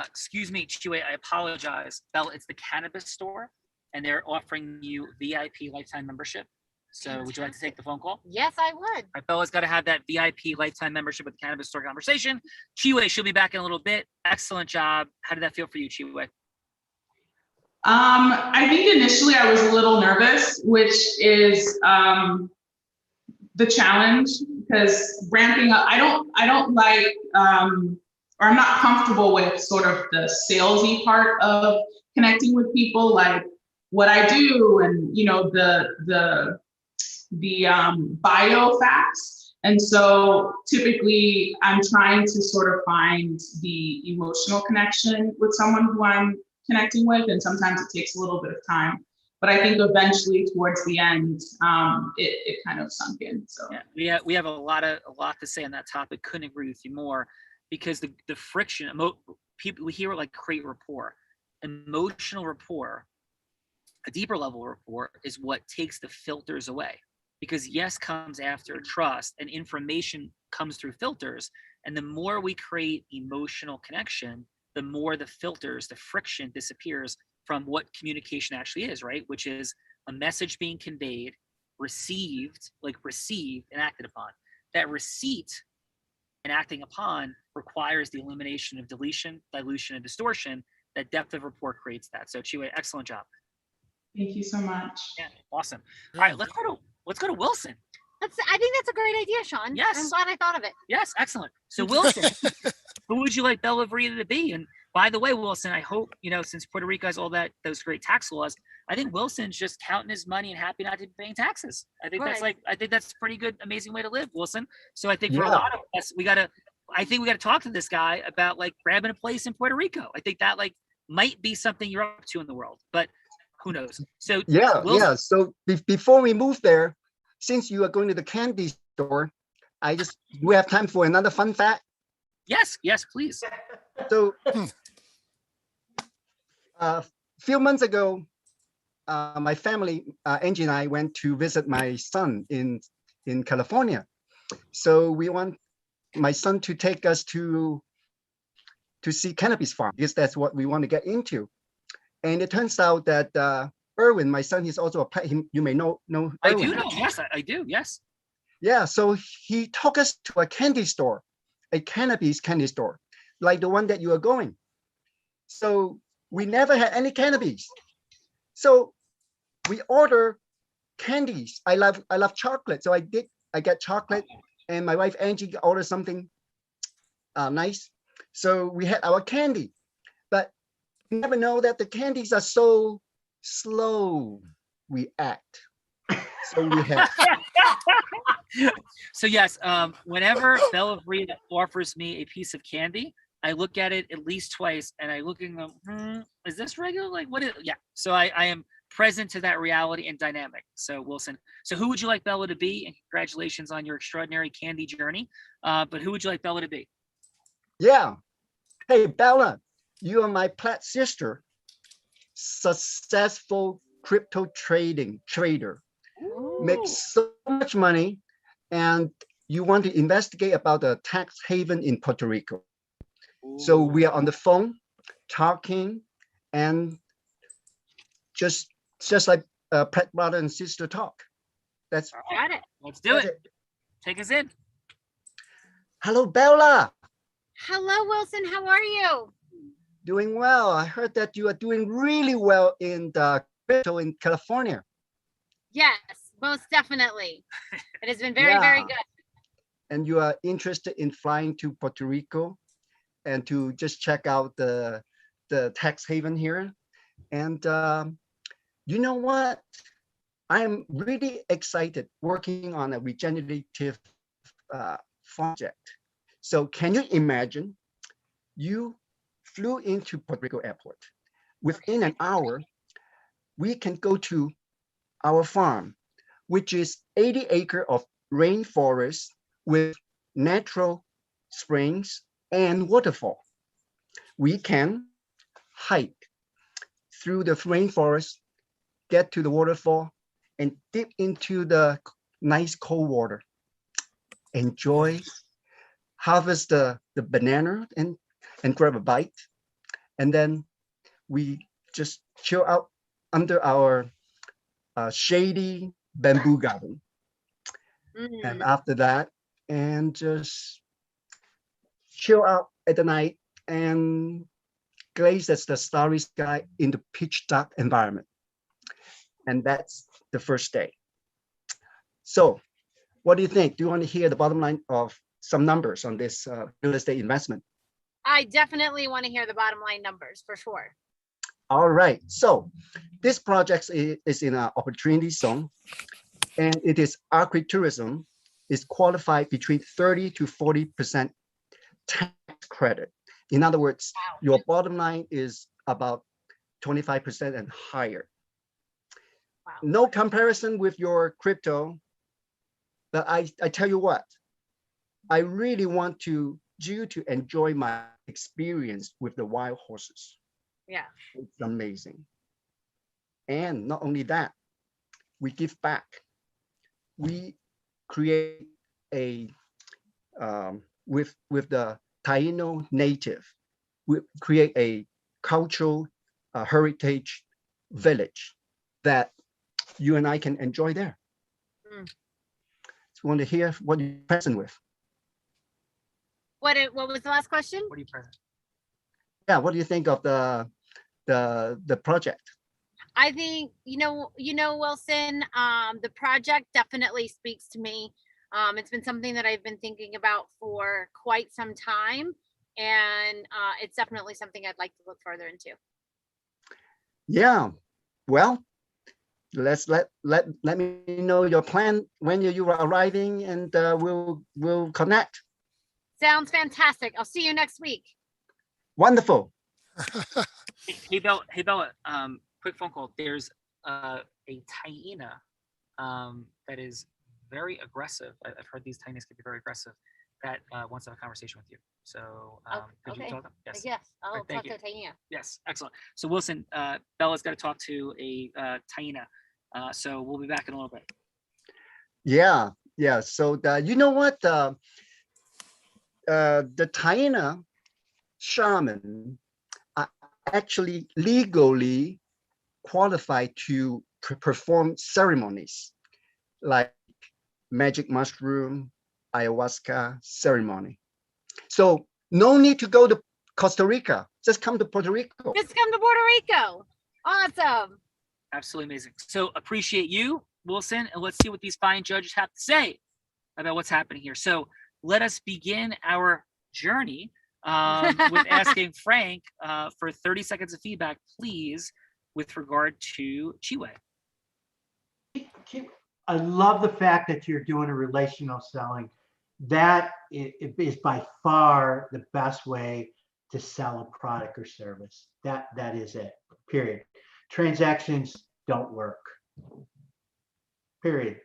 Excuse me, Chiwe, I apologize. Bella, it's the cannabis store, and they're offering you VIP lifetime membership. So fantastic. Would you like to take the phone call? Yes, I would. All right, Bella's got to have that VIP lifetime membership with the cannabis store conversation. Chiwe, she'll be back in a little bit. Excellent job. How did that feel for you, Chiwe? I think initially I was a little nervous, which is the challenge, because ramping up, I don't like, or I'm not comfortable with sort of the salesy part of connecting with people, like what I do and, the bio facts. And so typically I'm trying to sort of find the emotional connection with someone who I'm connecting with. And sometimes it takes a little bit of time, but I think eventually towards the end, it kind of sunk in. So yeah, we have a lot to say on that topic. Couldn't agree with you more, because the friction, people, we hear like create rapport, emotional rapport, a deeper level rapport is what takes the filters away. Because yes comes after trust, and information comes through filters. And the more we create emotional connection, the more the filters, the friction disappears from what communication actually is, right? Which is a message being conveyed, received and acted upon. That receipt and acting upon requires the elimination of deletion, dilution, and distortion. That depth of rapport creates that. So Chiwe, excellent job. Thank you so much. Yeah, awesome. All right, let's go to Wilson. I think that's a great idea, Sean. Yes. I'm glad I thought of it. Yes, excellent. So Wilson, who would you like Bella Verita to be? And by the way, Wilson, I hope, since Puerto Rico has all those great tax laws, I think Wilson's just counting his money and happy not to be paying taxes. I think that's a pretty good, amazing way to live, Wilson. So I think for a lot of us, we gotta talk to this guy about grabbing a place in Puerto Rico. I think that might be something you're up to in the world, but who knows? So Wilson, So before we move there, since you are going to the candy store, we have time for another fun fact. Yes, please. So a few months ago, my family, Angie and I, went to visit my son in California. So we want my son to take us to see cannabis farm, because that's what we want to get into. And it turns out that Erwin, my son, he's also a pet. You may know Erwin. I do know. Yes, I do. Yes. Yeah. So he took us to a candy store, a cannabis candy store. like the one that you are going. So we never had any cannabis. So we order candies. I love chocolate. So I get chocolate, and my wife Angie ordered something nice. So we had our candy, but you never know that the candies are so slow react. So we had. So yes, whenever Bella Rita offers me a piece of candy, I look at it at least twice, and I look and go, is this regular? Like, what is? Yeah. So I am present to that reality and dynamic. So Wilson, so who would you like Bella to be? And congratulations on your extraordinary candy journey. But who would you like Bella to be? Yeah. Hey, Bella, you are my plat sister, successful crypto trader, makes so much money, and you want to investigate about the tax haven in Puerto Rico. So we are on the phone talking, and just like pet brother and sister talk. That's got it. Let's do it. Take us in. Hello, Bella. Hello, Wilson. How are you? Doing well. I heard that you are doing really well in the crypto in California. Yes, most definitely. It has been very, very good. And you are interested in flying to Puerto Rico and to just check out the tax haven here. And you know what? I'm really excited working on a regenerative project. So can you imagine? You flew into Puerto Rico airport. Within an hour, we can go to our farm, which is 80 acres of rainforest with natural springs and waterfall. We can hike through the rainforest, get to the waterfall, and dip into the nice cold water. Enjoy, harvest the banana and grab a bite. And then we just chill out under our shady bamboo garden. And after that, and just chill out at the night and gaze at the starry sky in the pitch dark environment. And that's the first day. So what do you think? Do you want to hear the bottom line of some numbers on this real estate investment? I definitely want to hear the bottom line numbers for sure. All right. So this project is in an opportunity zone, and it is agritourism is qualified between 30 to 40% tax credit. In other words, your bottom line is about 25% and higher. Wow. No comparison with your crypto, but I tell you what, I really want you to enjoy my experience with the wild horses. Yeah. It's amazing. And not only that, we give back. We create a, with the Taino native, we create a cultural heritage village that you and I can enjoy there. So want to hear what you're present with. What was the last question? What are you present? Yeah, what do you think of the project? I think Wilson, the project definitely speaks to me. It's been something that I've been thinking about for quite some time, and it's definitely something I'd like to look further into. Yeah, well, let me know your plan when you are arriving, and we'll connect. Sounds fantastic. I'll see you next week. Wonderful. Hey Bella, quick phone call. There's a hyena that is very aggressive. I've heard these hyenas can be very aggressive. That wants to have a conversation with you. So could you talk to them? Yes. Yes. I'll Right, talk you. to Tanya. Yes, excellent. So Wilson, Bella's got to talk to a hyena. So we'll be back in a little bit. Yeah. So you know what? The hyena shaman are actually legally qualified to perform ceremonies like magic mushroom, ayahuasca ceremony. So no need to go to Costa Rica. Just come to Puerto Rico. Just come to Puerto Rico. Awesome. Absolutely amazing. So appreciate you, Wilson, and let's see what these fine judges have to say about what's happening here. So let us begin our journey with asking Frank for 30 seconds of feedback, please, with regard to Chiwe. I love the fact that you're doing a relational selling. That is by far the best way to sell a product or service. That is it, period. Transactions don't work, period.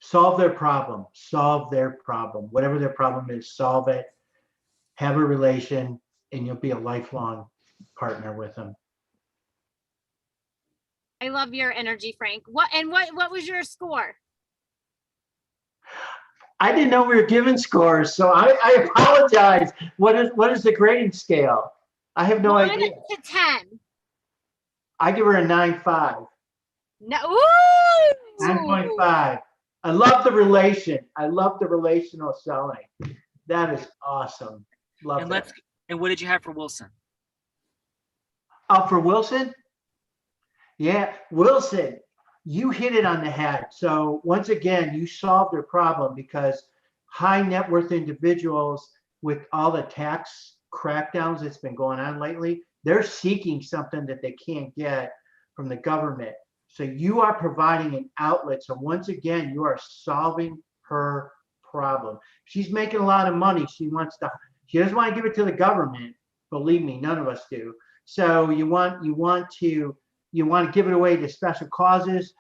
Solve their problem, whatever their problem is, solve it, have a relation, and you'll be a lifelong partner with them. I love your energy, Frank. What was your score? I didn't know we were giving scores, so I apologize. What is the grading scale? I have no idea. 1 to 10. I give her a 9.5. No. Ooh! 9.5. I love the relation. I love the relational selling. That is awesome. Love that. And what did you have for Wilson? For Wilson? Yeah, Wilson, you hit it on the head. So once again, you solved their problem because high net worth individuals, with all the tax crackdowns that's been going on lately, they're seeking something that they can't get from the government. So you are providing an outlet. So once again, you are solving her problem. She's making a lot of money. She doesn't want to give it to the government. Believe me, none of us do. So you want to give it away to special causes.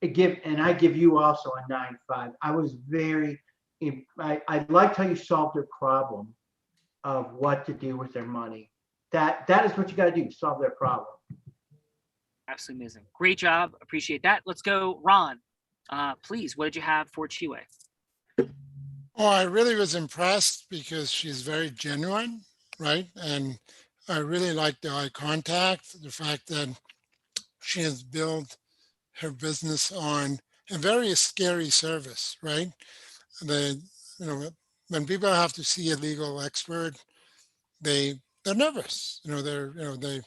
I give you also a 9.5. I liked how you solved their problem of what to do with their money. That is what you got to do, solve their problem. Absolutely amazing. Great job. Appreciate that. Let's go, Ron. Please, what did you have for Chiwe? Oh, I really was impressed because she's very genuine, right? And I really like the eye contact, the fact that she has built her business on a very scary service, right? When people have to see a legal expert, they're nervous. They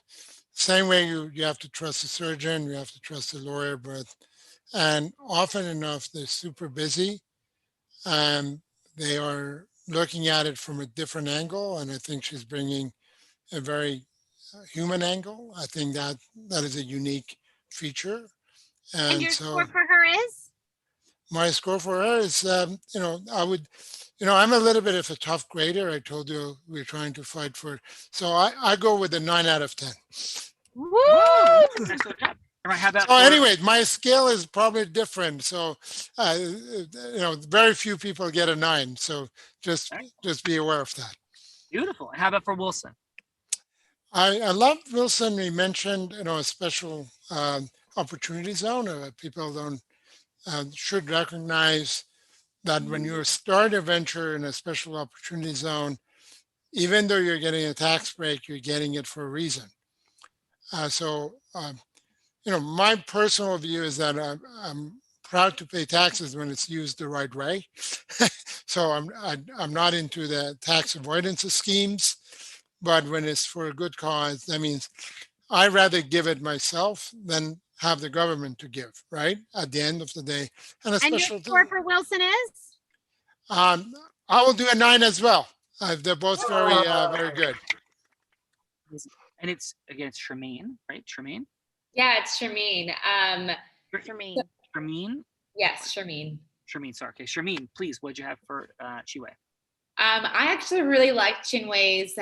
same way you have to trust a surgeon, you have to trust a lawyer, and often enough they're super busy and they are looking at it from a different angle. And I think she's bringing a very human angle. I think that is a unique feature. And your score for her is? My score for her is, I'm a little bit of a tough grader. I told you we're trying to fight for, so I go with a 9 out of 10. Woo! Anyway, my scale is probably different. So, very few people get a 9. So just be aware of that. Beautiful. How about for Wilson? I love Wilson. He mentioned, a special opportunity zone. People should recognize that when you start a venture in a special opportunity zone, even though you're getting a tax break, you're getting it for a reason. My personal view is that I'm proud to pay taxes when it's used the right way. So I'm not into the tax avoidance schemes, but when it's for a good cause, that means I'd rather give it myself than have the government to give, right? At the end of the day. And your score for Wilson is? I will do a 9 as well. They're both very, very good. And it's Shermaine, right? Shermaine? Yeah, it's Shermaine. Shermaine? Yes, Shermaine. Shermaine, sorry. Okay, Shermaine, please, what'd you have for Chiwe? I actually really liked Chinwe's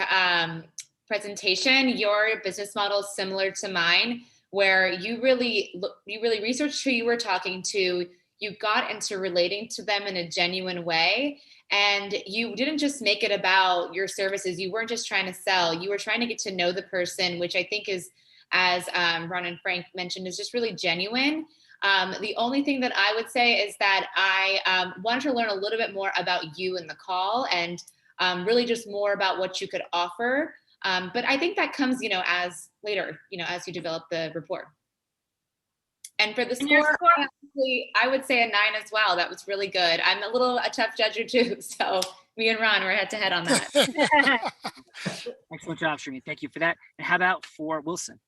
presentation. Your business model is similar to mine, where you really researched who you were talking to. You got into relating to them in a genuine way. And you didn't just make it about your services. You weren't just trying to sell. You were trying to get to know the person, which I think is, as Ron and Frank mentioned, is just really genuine. The only thing that I would say is that I wanted to learn a little bit more about you in the call and really just more about what you could offer. But I think that comes, as later, as you develop the rapport. And for the And your score, score? I would say a 9 as well. That was really good. I'm a tough judger too. So me and Ron were head to head on that. Excellent job, Sharmeen. Thank you for that. And how about for Wilson?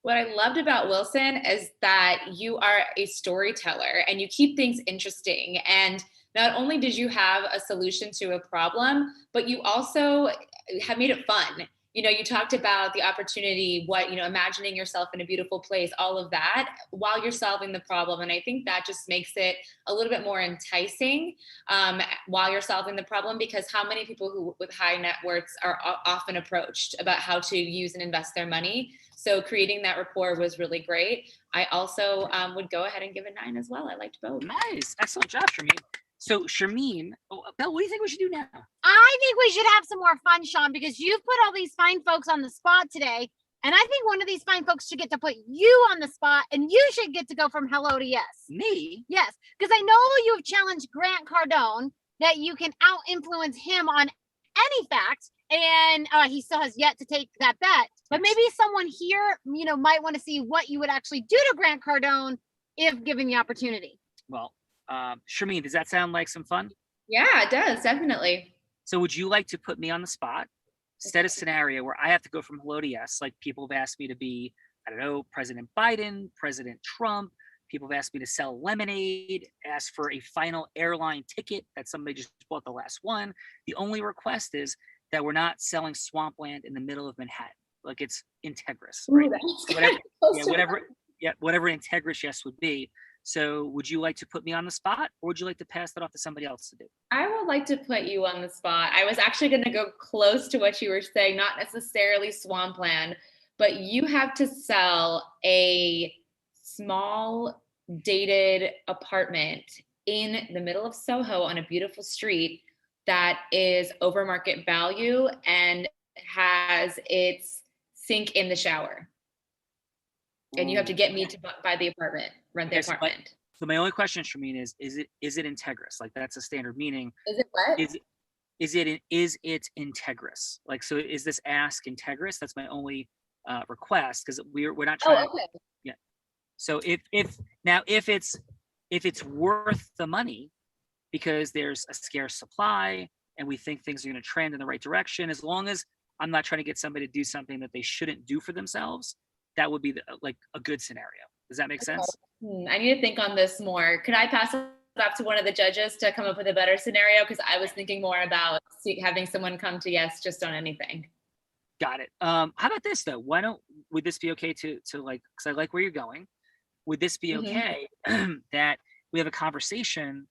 What I loved about Wilson is that you are a storyteller and you keep things interesting. And not only did you have a solution to a problem, but you also have made it fun. You know, you talked about the opportunity, imagining yourself in a beautiful place, all of that while you're solving the problem. And I think that just makes it a little bit more enticing while you're solving the problem, because how many people who with high net worths are often approached about how to use and invest their money. So creating that rapport was really great. I also would go ahead and give a 9 as well. I liked both. Nice. Excellent job, Sharmeen. So Sharmeen, Belle, what do you think we should do now? I think we should have some more fun, Sean, because you've put all these fine folks on the spot today. And I think one of these fine folks should get to put you on the spot, and you should get to go from hello to yes. Me? Yes, because I know you've challenged Grant Cardone that you can out-influence him on any fact, and he still has yet to take that bet. But maybe someone here, might want to see what you would actually do to Grant Cardone if given the opportunity. Well, Sharmeen, does that sound like some fun? Yeah, it does, definitely. So would you like to put me on the spot, set a scenario where I have to go from hello to yes? Like people have asked me to be, I don't know, President Biden, President Trump. People have asked me to sell lemonade, ask for a final airline ticket that somebody just bought the last one. The only request is that we're not selling swampland in the middle of Manhattan. Like it's Integris, right? Whatever Integris yes would be. So would you like to put me on the spot, or would you like to pass that off to somebody else to do? I would like to put you on the spot. I was actually going to go close to what you were saying, not necessarily swampland, but you have to sell a small dated apartment in the middle of Soho on a beautiful street that is over market value and has its sink in the shower. And you have to get me to buy the apartment, rent the apartment. So my only question, Sharmeen, is it Integris? Like that's a standard meaning. Is it what? Is it Integris? Like, so is this ask Integris? That's my only request, because we're not trying. Oh, okay. Yeah. So if it's worth the money because there's a scarce supply and we think things are going to trend in the right direction, as long as I'm not trying to get somebody to do something that they shouldn't do for themselves, that would be like a good scenario. Does that make sense? I need to think on this more. Could I pass it back to one of the judges to come up with a better scenario? Because I was thinking more about having someone come to yes just on anything. Got it. How about this though? Would this be okay to like, because I like where you're going. Would this be okay that we have a conversation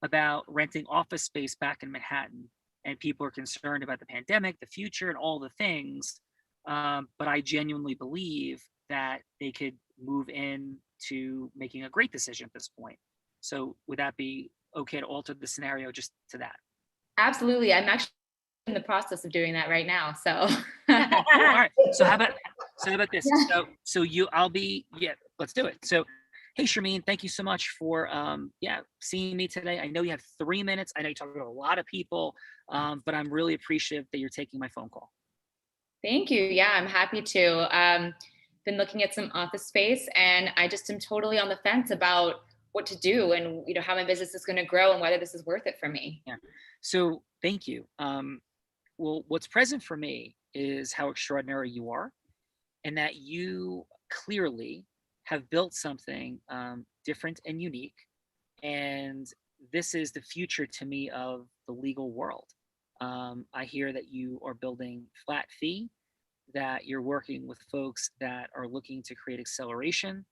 about renting office space back in Manhattan, and people are concerned about the pandemic, the future, and all the things. But I genuinely believe that they could move in to making a great decision at this point. So would that be okay to alter the scenario just to that? Absolutely. I'm actually in the process of doing that right now. So all right. So how about this? Let's do it. So hey, Sharmeen, thank you so much for seeing me today. I know you have 3 minutes. I know you talk to a lot of people, but I'm really appreciative that you're taking my phone call. Thank you. Yeah, I'm happy to. Been looking at some office space, and I just am totally on the fence about what to do and how my business is going to grow and whether this is worth it for me. Yeah. So thank you. Well, what's present for me is how extraordinary you are, and that you clearly have built something different and unique. And this is the future to me of the legal world. I hear that you are building flat fee, that you're working with folks that are looking to create acceleration.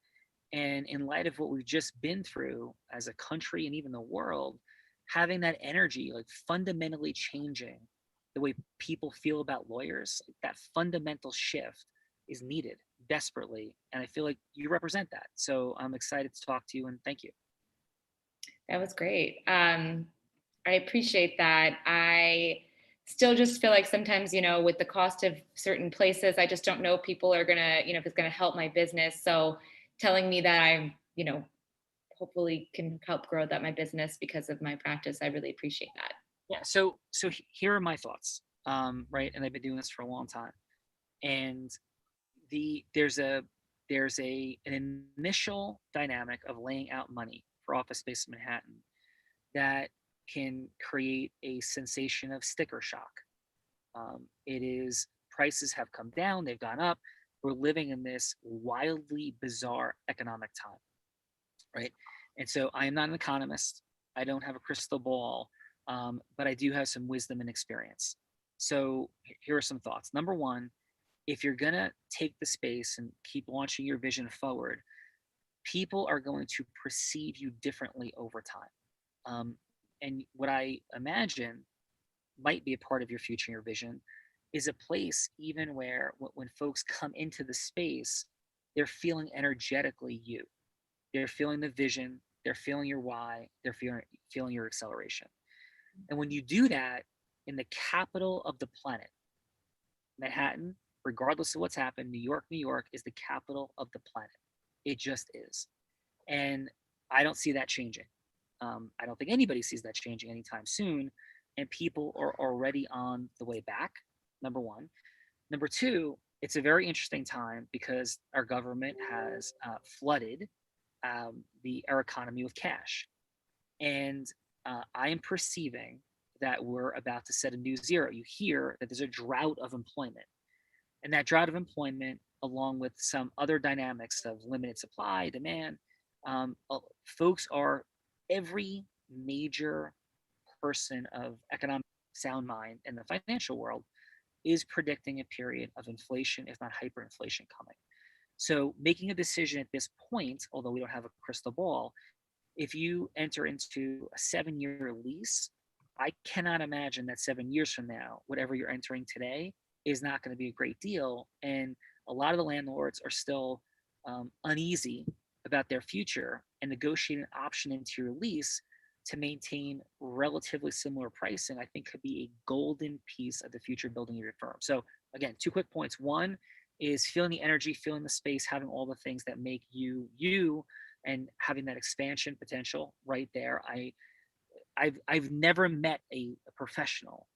And in light of what we've just been through as a country and even the world, having that energy, like fundamentally changing the way people feel about lawyers, that fundamental shift is needed desperately. And I feel like you represent that. So I'm excited to talk to you, and thank you. That was great. I appreciate that. I still just feel like sometimes, with the cost of certain places, I just don't know if people are going to, if it's going to help my business. So telling me that I'm, hopefully can help grow my business because of my practice, I really appreciate that. Yeah. So here are my thoughts, right? And I've been doing this for a long time. And there's a there's an initial dynamic of laying out money for office space in Manhattan that can create a sensation of sticker shock. It is, prices have come down, they've gone up. We're living in this wildly bizarre economic time, right? And so I am not an economist. I don't have a crystal ball, but I do have some wisdom and experience. So here are some thoughts. Number one, if you're gonna take the space and keep launching your vision forward, people are going to perceive you differently over time. And what I imagine might be a part of your future and your vision is a place even where when folks come into the space, they're feeling energetically you. They're feeling the vision, they're feeling your why, they're feeling your acceleration. And when you do that in the capital of the planet, Manhattan, regardless of what's happened, New York is the capital of the planet. It just is. And I don't see that changing. I don't think anybody sees that changing anytime soon. And people are already on the way back, number one. Number two, it's a very interesting time because our government has flooded our economy with cash. And I am perceiving that we're about to set a new zero. You hear that there's a drought of employment. And that drought of employment, along with some other dynamics of limited supply, demand, folks are, every major person of economic sound mind in the financial world is predicting a period of inflation, if not hyperinflation, coming. So making a decision at this point, although we don't have a crystal ball, if you enter into a 7-year lease, I cannot imagine that 7 years from now, whatever you're entering today is not going to be a great deal. And a lot of the landlords are still uneasy about their future and negotiate an option into your lease to maintain relatively similar pricing, I think could be a golden piece of the future building of your firm. So again, 2 quick points. One is feeling the energy, feeling the space, having all the things that make you, you, and having that expansion potential right there. I've never met a professional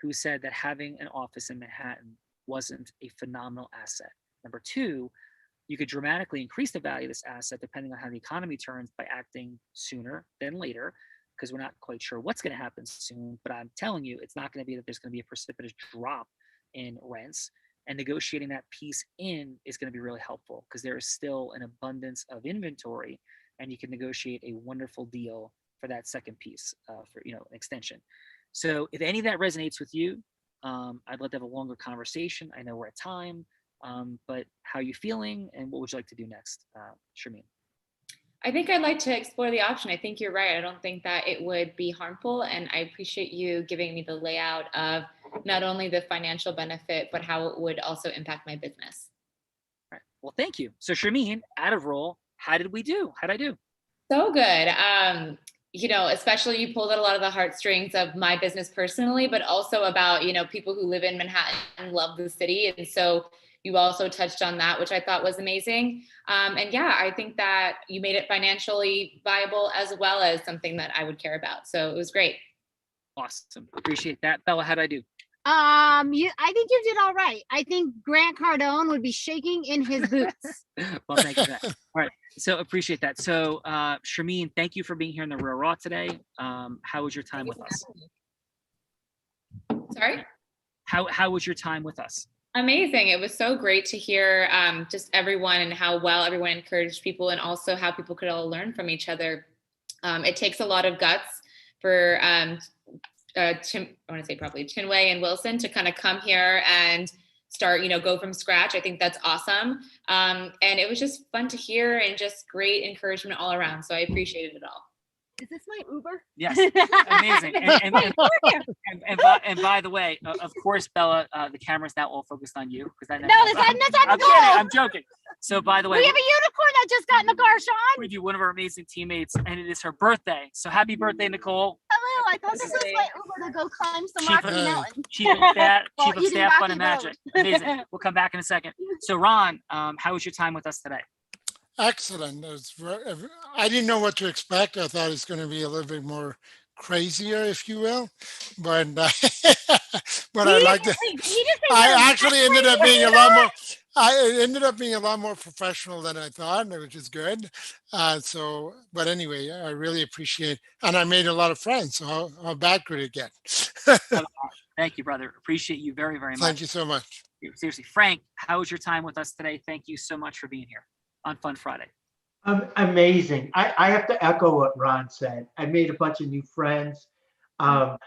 who said that having an office in Manhattan wasn't a phenomenal asset. Number two, you could dramatically increase the value of this asset depending on how the economy turns by acting sooner than later, because we're not quite sure what's going to happen soon. But I'm telling you, it's not going to be that there's going to be a precipitous drop in rents. And negotiating that piece in is going to be really helpful because there is still an abundance of inventory, and you can negotiate a wonderful deal for that second piece for an extension. So if any of that resonates with you, I'd love to have a longer conversation. I know we're at time, but how are you feeling and what would you like to do next, Sharmeen? I think I'd like to explore the option. I think you're right. I don't think that it would be harmful. And I appreciate you giving me the layout of not only the financial benefit, but how it would also impact my business. All right. Well, thank you. So Sharmeen, out of role, how did we do? How'd I do? So good. Especially you pulled at a lot of the heartstrings of my business personally, but also about, people who live in Manhattan and love the city. And so you also touched on that, which I thought was amazing. And yeah, I think that you made it financially viable as well as something that I would care about. So it was great. Awesome. Appreciate that. Bella, how'd I do? I think you did all right. I think Grant Cardone would be shaking in his boots. Well, thank you for that. All right. So appreciate that. So Sharmeen, thank you for being here in the Real Raw today. How was your time with us? Sorry? How was your time with us? Amazing. It was so great to hear just everyone and how well everyone encouraged people and also how people could all learn from each other. It takes a lot of guts for Chinwei and Wilson to kind of come here and start, go from scratch. I think that's awesome. And it was just fun to hear and just great encouragement all around. So I appreciated it all. Is this my Uber? Yes, amazing. And by the way, of course, Bella, the camera's now all focused on you because I'm kidding. I'm joking. So by the way, we have a unicorn that just got in the car, Sean. We do one of our amazing teammates, and it is her birthday. So happy birthday, Nicole! Hello, I thought this was my Uber to go climb some rocky mountain. Chief of Staff Fun and Magic. Amazing. We'll come back in a second. So Ron, how was your time with us today? Excellent. I didn't know what to expect. I thought it's going to be a little bit more crazier, if you will, but but He I didn't like to. say- he didn't say I you're actually ended up being a lot more. It ended up being a lot more professional than I thought, which is good. So, but anyway, I really appreciate, and I made a lot of friends. So how bad could it get? Thank you, brother. Appreciate you very, very much. Thank you so much. Seriously, Frank, how was your time with us today? Thank you so much for being here on Fun Friday. Amazing. I have to echo what Ron said. I made a bunch of new friends.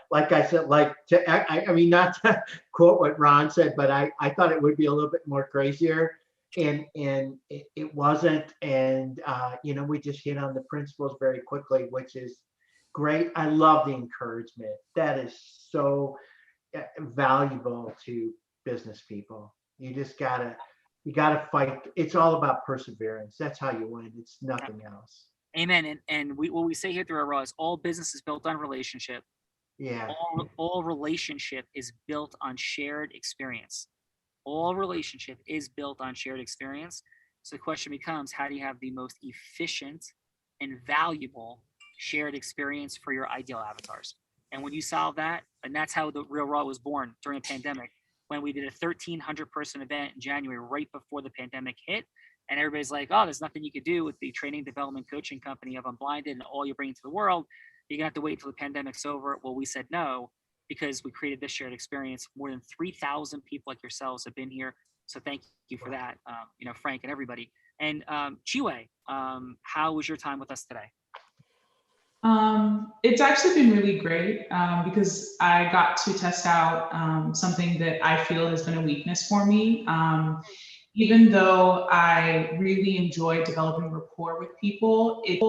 Like I said, I mean, not to quote what Ron said, but I thought it would be a little bit more crazier, and it wasn't. And you know, we just hit on the principles very quickly, which is great. I love the encouragement. That is so valuable to business people. You just gotta fight. It's all about perseverance. That's how you win. It's nothing else. Amen. And what we say here through our Raw is all business is built on relationship. Yeah. All relationship is built on shared experience. All relationship is built on shared experience. So the question becomes, how do you have the most efficient and valuable shared experience for your ideal avatars? And when you solve that, and that's how the Real Raw was born during a pandemic, when we did a 1,300 person event in January, right before the pandemic hit. And everybody's like, oh, there's nothing you could do with the training, development, coaching company of Unblinded and all you're bringing to the world. You're gonna have to wait till the pandemic's over. Well, we said no, because we created this shared experience. More than 3,000 people like yourselves have been here. So thank you for that, you know, Frank and everybody. And Chiwe, how was your time with us today? It's actually been really great because I got to test out something that I feel has been a weakness for me. Even though I really enjoy developing rapport with people, it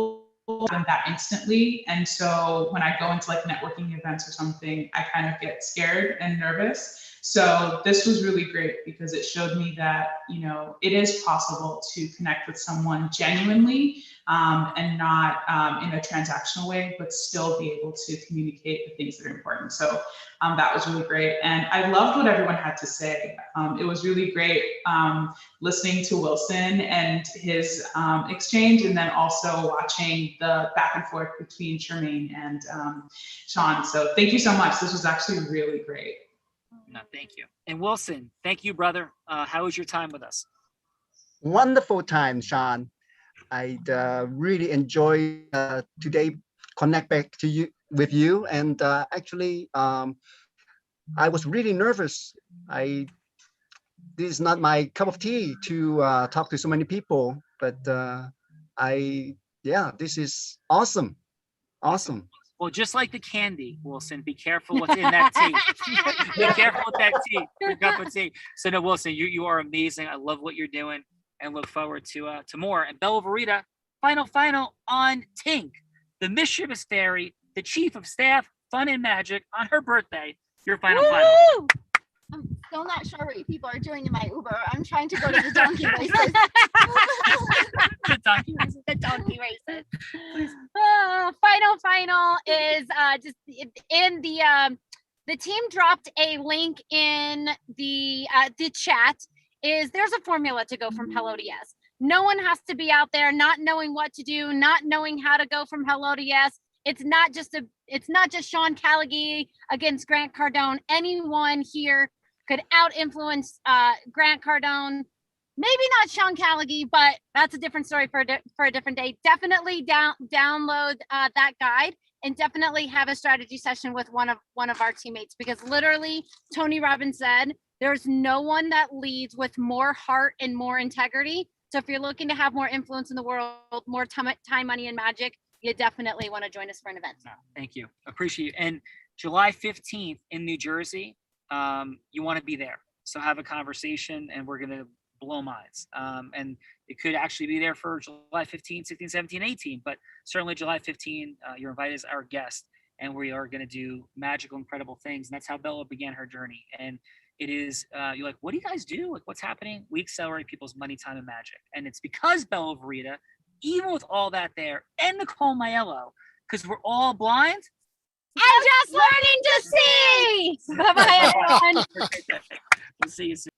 happen that instantly. And so when I go into like networking events or something, I kind of get scared and nervous. So this was really great because it showed me that, you know, it is possible to connect with someone genuinely and not in a transactional way, but still be able to communicate the things that are important. So that was really great. And I loved what everyone had to say. It was really great listening to Wilson and his exchange, and then also watching the back and forth between Charmaine and Sean. So thank you so much. This was actually really great. No, thank you. And Wilson, thank you, brother. How was your time with us? Wonderful time, Sean. I really enjoy today. Connect back to you with you, and actually, I was really nervous. This is not my cup of tea to talk to so many people, but this is awesome. Awesome. Well, just like the candy, Wilson, be careful what's in that tea. Be careful with that tea, your cup of tea. So no, Wilson, you are amazing. I love what you're doing and look forward to more. And Bella Verita, final on Tink, the mischievous fairy, the chief of staff, fun and magic on her birthday. Your final. I'm still not sure what people are doing in my Uber. I'm trying to go to the donkey races. The donkey races. Final is just in the team dropped a link in the chat. There's a formula to go from hello to yes. No one has to be out there not knowing what to do, not knowing how to go from hello to yes. It's not just Sean Callagy against Grant Cardone. Anyone here could out-influence Grant Cardone. Maybe not Sean Callagy, but that's a different story for a different day. Definitely download that guide and definitely have a strategy session with one of our teammates, because literally Tony Robbins said there's no one that leads with more heart and more integrity. So if you're looking to have more influence in the world, more time, money, and magic, you definitely want to join us for an event. No, thank you. Appreciate you. And July 15th in New Jersey, you want to be there. So have a conversation and we're going to blow minds. And it could actually be there for July 15, 16, 17, 18, but certainly July 15, you're invited as our guest, and we are going to do magical, incredible things. And that's how Bella began her journey. And it is, you're like, what do you guys do? Like, what's happening? We accelerate people's money, time, and magic. And it's because Bella Verita, even with all that there, and Nicole Maiello, because we're all blind. I'm just learning to see. Bye-bye, everyone. We'll see you soon.